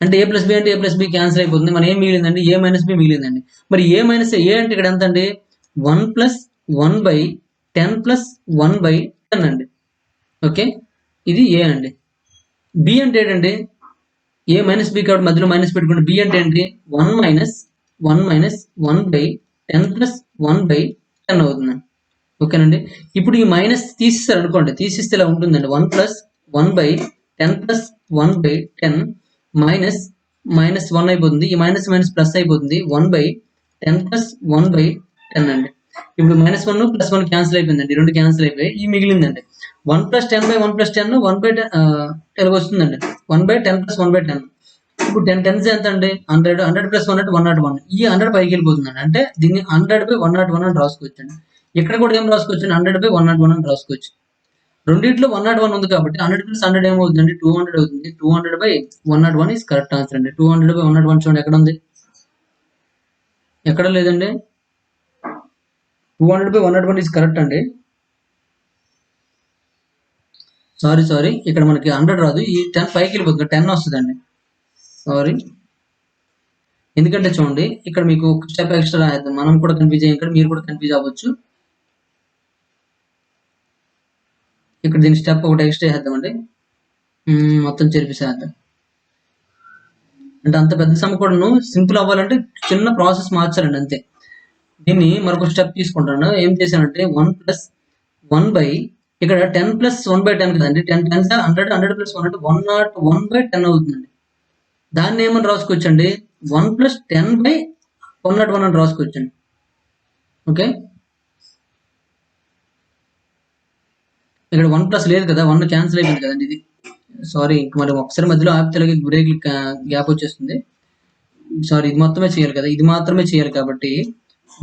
అంటే ఏ ప్లస్ బి అంటే ఏ ప్లస్ బి క్యాన్సిల్ అయిపోతుంది. మన ఏం మిగిలిందండి, ఏ మైనస్ బి మిగిలిందండి. మరి ఏ మైనస్ ఏ అంటే ఇక్కడ ఎంత అండి, 1 ప్లస్ 1/10 ప్లస్ 1/10 అండి. ఓకే, ఇది ఏ అండి. బి అంటే ఏంటండి, ఏ మైనస్ బి కాబట్టి మధ్యలో మైనస్ పెట్టుకుంటే బి అంటే ఏంటి, 1 మైనస్ 1/10 ప్లస్ 1/10 అవుతుందండి. ఓకేనండి, ఇప్పుడు ఈ మైనస్ తీసేస్తారు అనుకోండి, తీసిస్తే ఇలా ఉంటుందండి. 1 ప్లస్ 1/10 ప్లస్ 1/10 మైనస్ మైనస్ 1 అయిపోతుంది. ఈ మైనస్ మైనస్ ప్లస్ అయిపోతుంది. 1/10 ప్లస్ 1/10 అండి. ఇప్పుడు -1 ప్లస్ 1 క్యాన్సిల్ అయిపోయిందండి. రెండు క్యాన్సిల్ అయిపోయి ఈ మిగిలిందండి 1 + 10/1 + 10 1/10 ఇలా వస్తుందండి. 1/10 ప్లస్ 1/10. ఇప్పుడు 10 10s ఎంత అండి, 100. 100 ప్లస్ 1 అంటే 101. ఈ 100 పైకి వెళ్ళిపోతుందండి. అంటే దీన్ని 100/101 అని రాసుకోవచ్చండి. ఇక్కడ కూడా ఏం రాసుకోవచ్చు, 100/101 అని రాసుకోవచ్చు. రెండిట్లో 101 ఉంది కాబట్టి 100 + 100 ఏమవుతుందండి, 200 అవుతుంది. 200/101 ఇస్ కరెక్ట్ ఆన్సర్ అండి. 200/101 చూడండి ఎక్కడ ఉంది, ఎక్కడ లేదండి. 200/101 ఇస్ కరెక్ట్ అండి. సారీ ఇక్కడ మనకి 100 రాదు, ఈ 10 పైకి వెళ్ళిపోతుంది, 10 వస్తుందండి. సారీ, ఎందుకంటే చూడండి ఇక్కడ మీకు ఒక స్టెప్ ఎక్స్ట్రా రాద్దాం. మనం కూడా కన్ఫ్యూజ్ అయ్యాం, ఇక్కడ మీరు కూడా కన్ఫ్యూజ్ అవ్వచ్చు. ఇక్కడ దీని స్టెప్ ఒకటి ఎక్స్ట్రా వేద్దామండి, మొత్తం చెరిపిసేద్దాం. అంటే అంత పెద్ద సమ్ కూడాను సింపుల్ అవ్వాలంటే చిన్న ప్రాసెస్ మార్చాలండి అంతే. దీన్ని మరొక స్టెప్ తీసుకుంటాను. ఏం చేశానంటే 1 + 1 ఇక్కడ 10 + 1/10 కదండి. 10 10s 100, 100 + 1 అంటే 101/10 అవుతుందండి. దాన్ని ఏమని రాసుకోవచ్చండి, 1 + 10/101 అని రాసుకోవచ్చండి. ఓకే, ఇక్కడ 1 ప్లస్ లేదు కదా, 1 క్యాన్సిల్ అయిపోయింది కదండి. ఇది సారీ, మరి ఒకసారి మధ్యలో ఆపితే బ్రేక్ గ్యాప్ వచ్చేస్తుంది. సారీ, ఇది మొత్తమే చేయాలి కదా, ఇది మాత్రమే చేయాలి కాబట్టి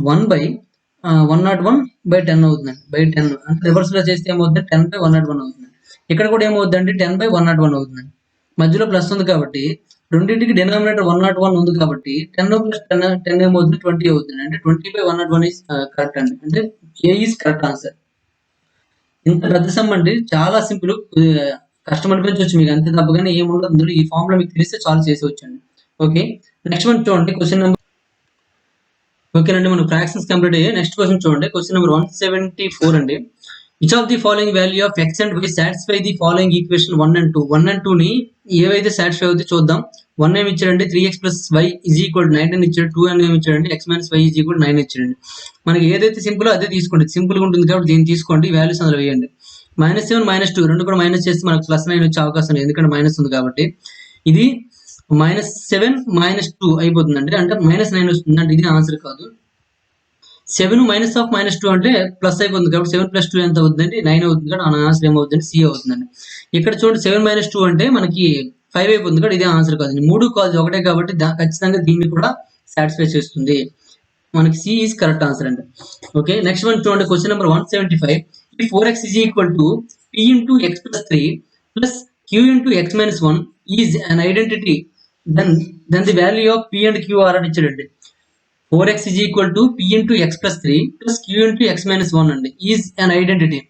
1/101/10 అవుతుందండి. 10 అంటే రివర్స్ లో చేస్తే ఏమవుతుంది, 10/101 అవుతుంది. ఇక్కడ కూడా ఏమవుతుందండి, 10/101 అవుతుందండి. మధ్యలో ప్లస్ ఉంది కాబట్టి రెండింటికి డినామినేటర్ 101 ఉంది కాబట్టి 10 + 10 ఏమవుతుంది, 20 అవుతుంది. అంటే 20/101 ఈస్ కరెక్ట్ అండి. అంటే ఏ ఈస్ కరెక్ట్ ఆన్సర్. ఇంత పెద్ద సమ్ అండి, చాలా సింపుల్. కష్టం అనిపించవచ్చు మీకు అంతే, తప్పగానే ఏముండదు అందులో. ఈ ఫార్ములా మీకు తెలిస్తే చాలు చేసేవచ్చండి. ఓకే, నెక్స్ట్ వన్ చూడండి క్వశ్చన్ నెంబర్. ఓకేనండి, మనం ఫ్రాక్షన్స్ కంప్లీట్ అయ్యాయి. నెక్స్ట్ క్వశ్చన్ చూడండి, క్వశ్చన్ నెంబర్ 174 అండి. Which of the following value of x and y satisfy the following equation 1 and 2. 1 and 2 ని ఏవైతే సాటిస్ఫై అవుతాయి చూద్దాం. 1 ఏమి ఇచ్చాడండి, 3x + y = 9 అని ఇచ్చాడు. 2 అని ఏమి ఇచ్చాడండి, x - y = 9 ఇచ్చాడండి. మనకి ఏదైతే సింపుల్ అదే తీసుకోండి, సింపుల్ గా ఉంటుంది కాబట్టి దీన్ని తీసుకోండి, వాల్యూస్ అందులో వేయండి. -7 -2 రెండు కూడా మైనస్ చేస్తే మనకు +9 వచ్చే అవకాశం లేదు, ఎందుకంటే మైనస్ ఉంది కాబట్టి. ఇది -7 -2 అయిపోతుందండి, అంటే -9 వస్తుంది, అంటే ఇది ఆన్సర్ కాదు. 7 -2 అంటే ప్లస్ అయిపోతుంది కాబట్టి 7 + 2 ఎంత అవుతుందండి, 9 అవుతుంది. కాబట్టి మన ఆన్సర్ ఏమవుతుందండి, సి అవుతుందండి. ఇక్కడ చూడండి 7 - 2 అంటే మనకి 5 అయిపోతుంది కాబట్టి ఇదే ఆన్సర్ కాదు. 3 కాదు, ఒకటే కాబట్టి ఖచ్చితంగా దీన్ని కూడా సాటిస్ఫై చేస్తుంది. మనకి సి ఈజ్ కరెక్ట్ ఆన్సర్ అండి. ఓకే, నెక్స్ట్ వన్ చూడండి, question number 175. If 4x = p × x + 3 plus q × x - 1 is an identity, then the value of p and q are అని ఇచ్చాడండి. 4x = p × x + 3 plus q × x - 1 అండి, is an identity.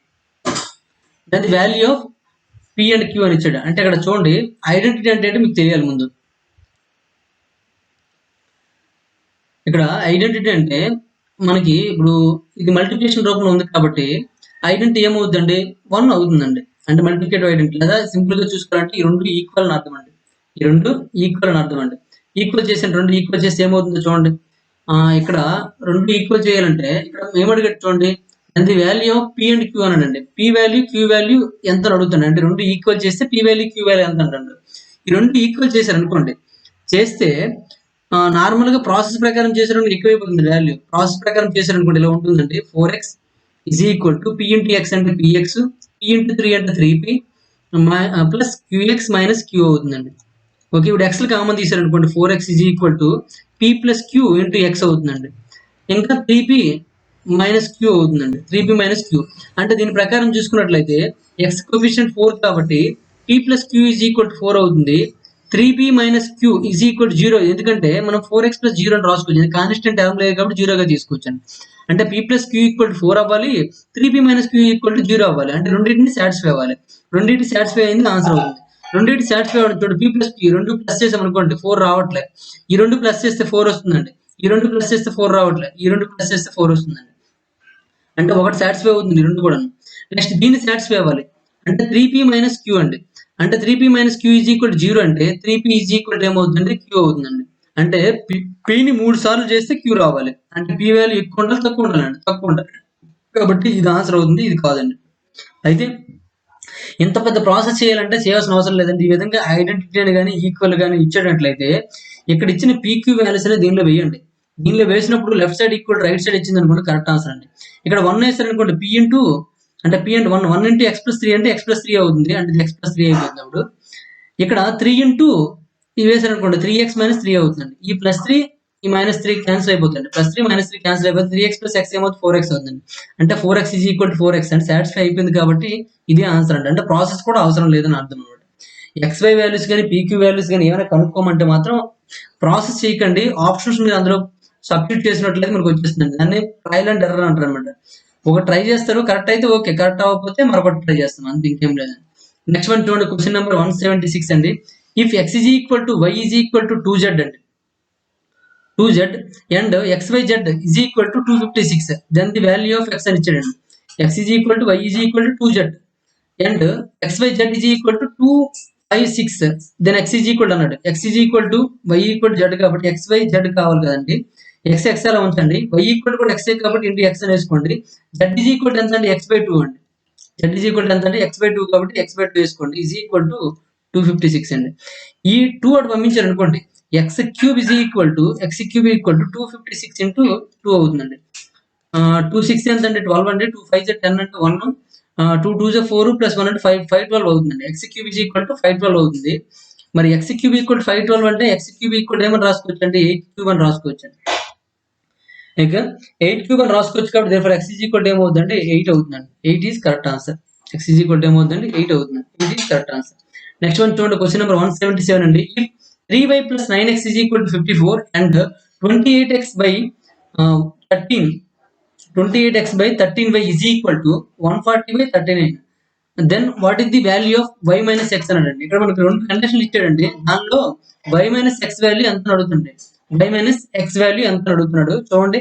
Then the value of p and q అని ఇచ్చాడు. అంటే ఇక్కడ చూడండి, identity అంటే ఏంటో మీకు తెలియాలి ముందు. ఇక్కడ ఐడెంటిటీ అంటే మనకి ఇప్పుడు ఇది మల్టిప్లికేషన్ రూపంలో ఉంది కాబట్టి ఐడెంటిటీ ఏమవుతుందండి, 1 అవుతుందండి. అంటే మల్టిప్లికేటివ్ ఐడెంటిటీ, లేదా సింపుల్ గా చూసుకోవాలంటే ఈ రెండు ఈక్వల్ అని అర్థం అండి. ఈ రెండు ఈక్వల్ అని అర్థం అండి. ఈక్వల్ చేసిన రెండు ఈక్వల్ చేస్తే ఏమవుతుందో చూడండి. ఇక్కడ రెండు ఈక్వల్ చేయాలంటే ఇక్కడ ఏమడిగట్టు చూడండి, and the value of p and q అనండి. పి వాల్యూ క్యూ వాల్యూ ఎంత అడుగుతాను, అంటే రెండు ఈక్వల్ చేస్తే పి వాల్యూ క్యూ వాల్యూ ఎంత అంటాడు. ఈ రెండు ఈక్వల్ చేశారు అనుకోండి, చేస్తే నార్మల్ గా ప్రాసెస్ ప్రకారం చేసారు ఎక్కువైపోతుంది వాల్యూ. ప్రాసెస్ ప్రకారం చేశారు అనుకోండి, ఇలా ఉంటుందండి. 4x = p × x అంటే px, p × 3 అంటే 3p ప్లస్ qx - q అవుతుందండి. ఓకే, ఇప్పుడు x కామన్ తీసారు అనుకోండి, 4x = p + q × x అవుతుందండి. ఇంకా 3p - q అవుతుందండి, 3p - q. అంటే దీని ప్రకారం చూసుకున్నట్లయితే x కోఎఫిషియంట్ 4 కాబట్టి p + q = 4 అవుతుంది. 3p - q = 0, ఎందుకంటే మనం 4x + 0 అని రాసుకోవచ్చు. కాన్స్టెంట్ టర్మ్ లేదు కాబట్టి 0 గా తీసుకోవచ్చండి. అంటే p + q = 4 అవ్వాలి, 3p - q = 0 అవ్వాలి. అంటే రెండింటిని సాటిస్ఫై అవ్వాలి. రెండింటిని సాటిస్ఫై అయింది ఆన్సర్ అవుతుంది. రెండింటి సాటిస్ఫై అవ్వడం చూడండి, p + q రెండు ప్లస్ చేసాం అనుకోండి 4 రావట్లేదు. ఈ రెండు ప్లస్ చేస్తే 4 వస్తుందండి. ఈ రెండు ప్లస్ చేస్తే 4 రావట్లేదు. ఈ రెండు ప్లస్ చేస్తే 4 వస్తుందండి. అంటే ఒకటి సాటిస్ఫై అవుతుంది, రెండు కూడా. నెక్స్ట్ దీన్ని సాటిస్ఫై అవ్వాలి, అంటే 3p - q అండి. అంటే 3p - q = 0 అంటే 3p = ఏమవుతుందండి, q అవుతుందండి. అంటే pని 3 సార్లు చేస్తే q రావాలి. అంటే p వాల్యూ ఎక్కువ ఉండాలి, తక్కువ ఉండాలండి, తక్కువ ఉండాలి. కాబట్టి ఇది ఆన్సర్ అవుతుంది, ఇది కాదండి. అయితే ఇంత పెద్ద ప్రాసెస్ చేయాలంటే చేయాల్సిన అవసరం లేదండి. ఈ విధంగా ఐడెంటిటీ అని కానీ ఈక్వల్ కానీ ఇచ్చేటట్లయితే ఇక్కడ ఇచ్చిన పీక్యూ వాల్యూస్ అనేది దీనిలో వేయండి. దీనిలో వేసినప్పుడు left side equal right side ఇచ్చింది అనుకోండి, కరెక్ట్ ఆన్సర్ అండి. ఇక్కడ 1 వేస్తారు అనుకోండి, p అంటే p and 1 × x + 3 అంటే x + 3 అవుతుంది, అంటే x + 3 అయిపోతుంది. అప్పుడు ఇక్కడ 3 ఇవి వేసారు అనుకోండి, 3x - 3 అవుతుందండి. ఈ +3 ఈ -3 క్యాన్సిల్ అయిపోతుంది. +3 - 3 క్యాన్సిల్ అయిపోతుంది. 3x + x ఏమవుతుంది, 4x అవుతుంది. అంటే 4x = 4x అంటే సాటిస్ఫై అయిపోయింది కాబట్టి ఇదే ఆన్సర్ అండి. అంటే ప్రాసెస్ కూడా అవసరం లేదని అర్థం అనమాట. XY వాల్యూస్ కానీ పీక్యూ వాల్యూస్ కానీ ఏమైనా కనుక్కోమంటే మాత్రం ప్రాసెస్ చేయకండి. ఆప్షన్స్ మీరు అందులో సబ్స్టిట్యూట్ చేసినట్లయితే మనకు వచ్చేస్తుందండి. దాన్ని ట్రయల్ అండ్ ఎర్రర్ అంటారు అనమాట. ఒక ట్రై చేస్తారు, కరెక్ట్ అయితే ఓకే, కరెక్ట్ అవ్వకపోతే మరొకటి ట్రై చేస్తాం, అంతే, ఇంకేం లేదండి. నెక్స్ట్ వన్ చూడండి, క్వశ్చన్ నెంబర్ 176 అండి. ఇఫ్ x = y = 2z అండి, 2z and xyz = 256, then the value of x అని ఇచ్చాడండి. x = y = 2z and xyz = 256, then x అన్నాడు. x y z కాబట్టి xyz కావాలి కదండి. x అలా ఉంచండి, y కూడా x కాబట్టి ఇంటూ x అని వేసుకోండి. z ఎంత అండి, x/2 అండి. z ఎంత అంటే x/2 కాబట్టి x/2 వేసుకోండి. = 256 అండి. ఈ 2 అటు పంపించారు అనుకోండి, x³ = 256 × 2 అవుతుందండి. 26 ఎంత అంటే 12 అండి. 2 5 10 అంటే 1, 2 2 4 + 1 అంటే 512 అవుతుందండి. x³ = 512 అవుతుంది. మరి x³ = 512 అంటే x³ ఏమని రాసుకోవచ్చు అంటే 8³ అని రాసుకోవచ్చు అండి. ఇక 8³ అని రాసుకోవచ్చు కాబట్టి therefore x ఏమవుతుందంటే 8 అవుతుందండి. 8 ఈజ్ కరెక్ట్ ఆన్సర్. x ఏమవుతుందండి, 8 అవుతుంది. 8 is correct answer. Next one చూడండి, క్వశ్చన్ నెంబర్ 177 అండి. 3y + 9x = 54 and 28x/13y = 140/39. Then what is the value of y minus x అని అనండి. ఇక్కడ మనకు రెండు కండిషన్లు ఇచ్చాడండి. దానిలో y మైనస్ ఎక్స్ వాల్యూ ఎంత అడుగుతుంది, y మైనస్ ఎక్స్ వాల్యూ ఎంత అడుగుతున్నాడు చూడండి.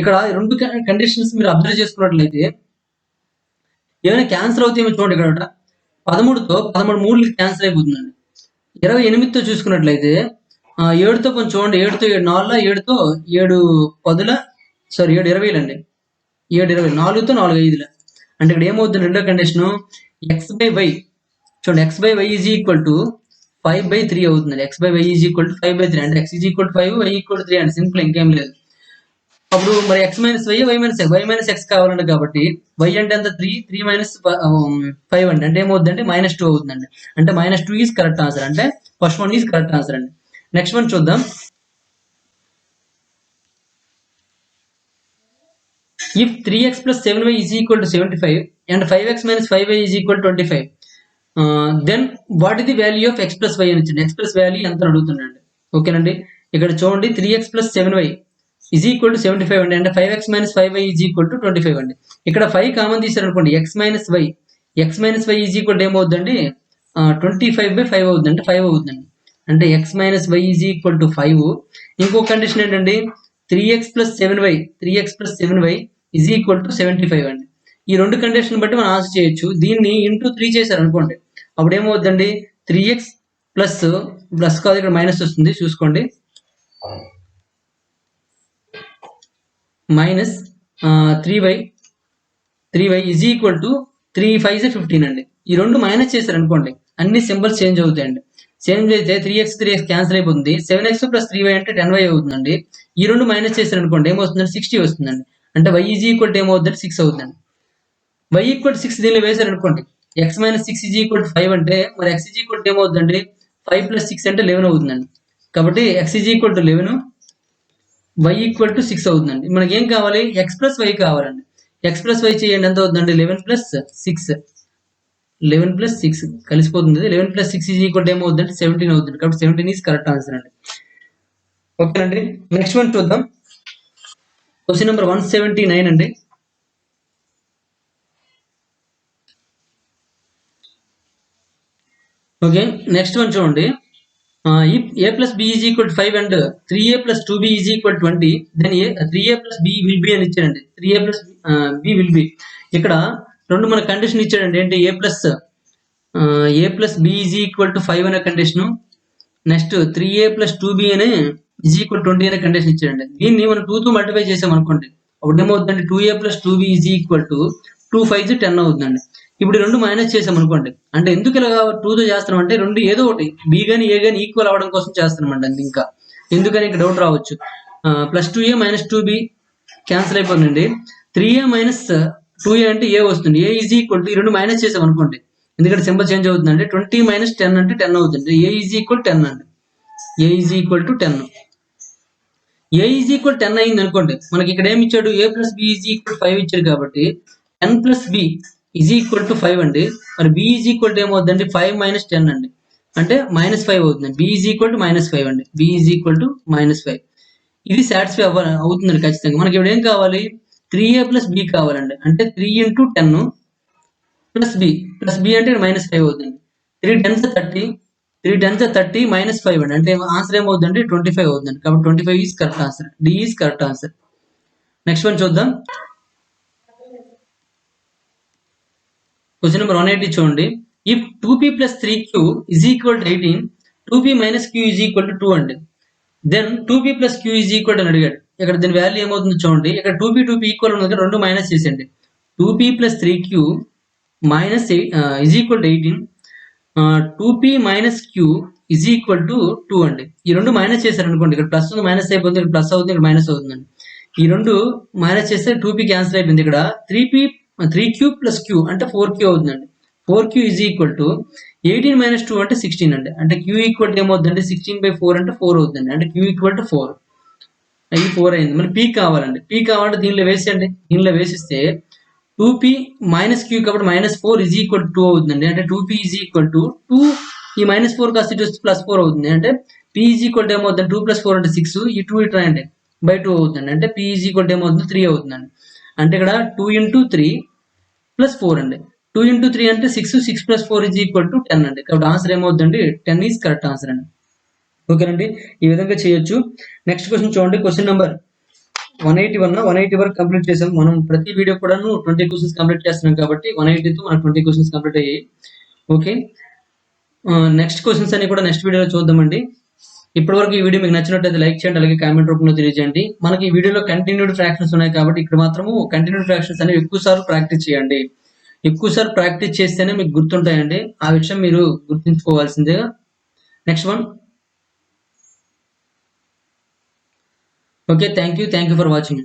ఇక్కడ రెండు కండిషన్స్ మీరు అబ్జర్వ్ చేసుకున్నట్లయితే ఏమైనా క్యాన్సిల్ అవుతాయేమో చూడండి. ఇక్కడ 13తో 13 మూడు క్యాన్సిల్ అయిపోతుందండి. 28తో చూసుకున్నట్లయితే 7తో కొంచెం చూడండి, 7తో 7 4 7తో 7 10 సారీ 7 20 అండి, 7 20 4తో 4 5 అంటే ఇక్కడ ఏమవుతుంది రెండో కండిషన్ ఎక్స్ బై వై చూడండి, x by y is equal to 5/3 అవుతుంది. X by y is equal to 5/3 అంటే x is equal to 5 y equal to 3 అంటే సింపుల్, ఇంకేం లేదు. అప్పుడు మరి x minus y y minus x, y minus x కావాలండి. కాబట్టి వై అంటే ఎంత 3 మైనస్ 5 అండి, అంటే ఏమవుతుందంటే -2 అవుతుందండి. అంటే -2 ఈజ్ కరెక్ట్ ఆన్సర్, అంటే first one is correct answer అండి. నెక్స్ట్ వన్ చూద్దాం. If 3x plus 7y is equal to 75 and 5x minus 5y is equal to 25, then what is the value of x plus y అని ఇచ్చింది. x plus value ఎంత అడుగుతున్నాండి. ఓకేనండి, ఇక్కడ చూడండి 3x plus 7y is equal to 75 అండి, అంటే 5x minus 5y is equal to 25 అండి. ఇక్కడ 5 కామన్ తీసారు అనుకోండి, x minus y is equal to ఏమవుతుందండి 25/5 అవుతుంది, అంటే 5 అవుతుందండి. అంటే x minus y is equal to 5. ఇంకో కండిషన్ ఏంటండి 3x plus 7y is equal to 75 అండి. ఈ రెండు కండిషన్ బట్టి మనం ఆన్సర్ చేయొచ్చు. దీన్ని ఇంటూ 3 చేశారు అనుకోండి, అప్పుడు ఏమవుతుందండి 3x ప్లస్ కాదు ఇక్కడ మైనస్ వస్తుంది చూసుకోండి, minus 3y is equal to 3 5 15 అండి. ఈ రెండు మైనస్ చేశారు అనుకోండి, అన్ని సింబల్స్ చేంజ్ అవుతాయండి. చేంజ్ అయితే 3x క్యాన్సిల్ అయిపోతుంది. 7x plus 3y అంటే 10y అవుతుందండి. ఈ రెండు మైనస్ చేశారు అనుకోండి ఏమవుతుందండి 60 వస్తుందండి. అంటే y ఈజ్ ఈక్వల్ టు ఏమవుతుందండి 6 అవుతుందండి. y ఈక్వల్ 6 దీనిలో వేశారు అనుకోండి, x minus 6 is equal to 5 అంటే మరి x ఈజ్ ఈక్వల్ టు ఏమవుతుందండి 5 plus 6 అంటే 11 అవుతుందండి. కాబట్టి x is equal to 11, y equal to 6 అవుతుందండి. మనకి ఏం కావాలి x ప్లస్ y కావాలండి. x ప్లస్ y చేయండి, ఎంత అవుతుందండి 11 plus 6 కలిసిపోతుంది. 11 plus 6 ఈజ్ ఈక్వల్ టు ఏమవుతుందండి 17 అవుతుంది. కాబట్టి 17 ఈజ్ కరెక్ట్ ఆన్సర్ అండి. ఓకేనండి, నెక్స్ట్ వన్ చూద్దాం. క్వశ్చన్ నెంబర్ 179 అండి. ఓకే, నెక్స్ట్ వన్ చూడండి. If a plus b is equal to 5 and 3a plus 2b is equal to 20, then 3a plus b will be అని ఇచ్చాడండి. 3a plus b will be. ఇక్కడ రెండు మన condition ఇచ్చాడండి. ఏంటి a plus b is equal to 5 అనే condition, next 3a plus 2b అనే is equal to 20 అనే కండిషన్ ఇచ్చాడండి. దీన్ని మనం 2తో మల్టిప్లై చేసాం అనుకోండి, అప్పుడు ఏమవుతుందండి 2a plus 2b is equal to 2 5 10 అవుతుందండి. ఇప్పుడు రెండు మైనస్ చేసాం అనుకోండి, అంటే ఎందుకు ఇలా 2తో చేస్తున్నాం అంటే రెండు ఏదో ఒకటి బి కానీ ఏ కానీ ఈక్వల్ అవ్వడం కోసం చేస్తున్నామండి. అండి ఇంకా ఎందుకని ఇక్కడ డౌట్ రావచ్చు. Plus 2a minus 2b cancel అయిపోతుందండి. 3a మైనస్ 2a అంటే ఏ వస్తుంది, ఏ ఈజ్ ఈక్వల్ టు ఈ రెండు మైనస్ చేసాం అనుకోండి, ఎందుకంటే సింబల్ చేంజ్ అవుతుందండి. 20 మైనస్ 10 అంటే 10 అవుతుంది. ఏ ఈజ్ ఈక్వల్ 10 అండి, a is equal to 10. A is equal 10 అయింది అనుకోండి, మనకి ఇక్కడ ఏమి ఇచ్చాడు a plus b is equal 5 ఇచ్చాడు. కాబట్టి 10 plus b is equal to 5 అండి. మరి బి ఈజ్ ఈక్వల్ టు ఏమవుతుందండి 5 మైనస్ 10 అండి, అంటే -5 అవుతుంది. బి ఈజ్ ఈక్వల్ టు -5 అండి, బి ఈజ్ ఈక్వల్ టు -5. ఇది సాటిస్ఫై అవుతుందండి ఖచ్చితంగా. మనకి ఇప్పుడు ఏం కావాలి 3a ప్లస్ బి కావాలండి, అంటే 3 × 10 ప్లస్ బి అంటే -5 అవుతుంది. 3 10s 30, 3 10s 30 -5 అండి, అంటే ఆన్సర్ ఏమవుతుందండి 25 అవుతుందండి. కాబట్టి 25 is correct answer, D is correct answer. Next one చూద్దాం. క్వశ్చన్ నెంబర్ 180 చూడండి. If 2p plus 3q is equal to 18, 2p minus q is equal to 2 అండి. Then 2p plus q is equal to అని అడిగాడు. ఇక్కడ దీని value ఏమవుతుందో చూడండి. ఇక్కడ 2p ఈక్వల్ ఉంది, రెండు మైనస్ చేసేయండి. 2p plus 3q minus is equal to 18, 2p minus q is equal to 2 అండి. ఈ రెండు మైనస్ చేశారు అనుకోండి, ఇక్కడ ప్లస్ ఉంది మైనస్ అయిపోతుంది, ఇక్కడ ప్లస్ అవుతుంది, ఇక్కడ మైనస్ అవుతుందండి. ఈ రెండు మైనస్ చేస్తే 2p క్యాన్సిల్ అయిపోయింది. ఇక్కడ 3q plus q అంటే 4q అవుతుందండి. 4q is equal to 18 minus 2 అంటే 16 అండి, అంటే q ఈక్వల్ టు ఏమవుతుందండి 16/4 అంటే 4 అవుతుంది, అంటే q ఈక్వల్ టు 4. ఇది 4 అయింది. మరి p కావాలండి, p కావాలంటే దీనిలో వేసేయండి. దీనిలో వేసిస్తే 2p minus q కాబట్టి -4 is equal to 2 అవుతుందండి, అంటే 2p is equal to 2, ఈ -4 కాస్త ఇటు వస్తే +4 అవుతుంది, అంటే p is equal to ఏమవుతుంది 2 + 4 అంటే 6, ఈ 2 ఇటు రాయండి /2 అవుతుంది, అంటే p is equal to ఏమవుతుంది 3 అవుతుందండి. అంటే ఇక్కడ 2 × 3 + 4 అండి, 2 into 3 అంటే 6, 6 plus 4 is equal to 10 అండి. కాబట్టి ఆన్సర్ ఏమవుతుందండి 10 ఈజ్ కరెక్ట్ ఆన్సర్ అండి. ఓకేనండి, ఈ విధంగా చేయొచ్చు. నెక్స్ట్ క్వశ్చన్ చూడండి, క్వశ్చన్ నెంబర్ 180 వరకు కంప్లీట్ చేసాం. మనం ప్రతి వీడియో కూడాను 20 క్వశ్చన్స్ కంప్లీట్ చేస్తున్నాం కాబట్టి 180తో మనకు 20 క్వశ్చన్స్ కంప్లీట్ అయ్యాయి. ఓకే, నెక్స్ట్ క్వశ్చన్స్ అన్ని కూడా నెక్స్ట్ వీడియోలో చూద్దామండి. ఇప్పటివరకు ఈ వీడియో మీకు నచ్చినట్లయితే లైక్ చేయండి, అలాగే కామెంట్ రూపంలో తెలియజేయండి. మనకి ఈ వీడియోలో కంటిన్యూడ్ ఫ్రాక్షన్స్ ఉన్నాయి కాబట్టి ఇక్కడ మాత్రము కంటిన్యూడ్ ఫ్రాక్షన్స్ అనేవి ఎక్కువసార్లు ప్రాక్టీస్ చేయండి. ఎక్కువసార్లు ప్రాక్టీస్ చేస్తేనే మీకు గుర్తుంటాయండి. ఆ విషయం మీరు గుర్తుంచుకోవాల్సిందే. Next one. Okay, thank you for watching.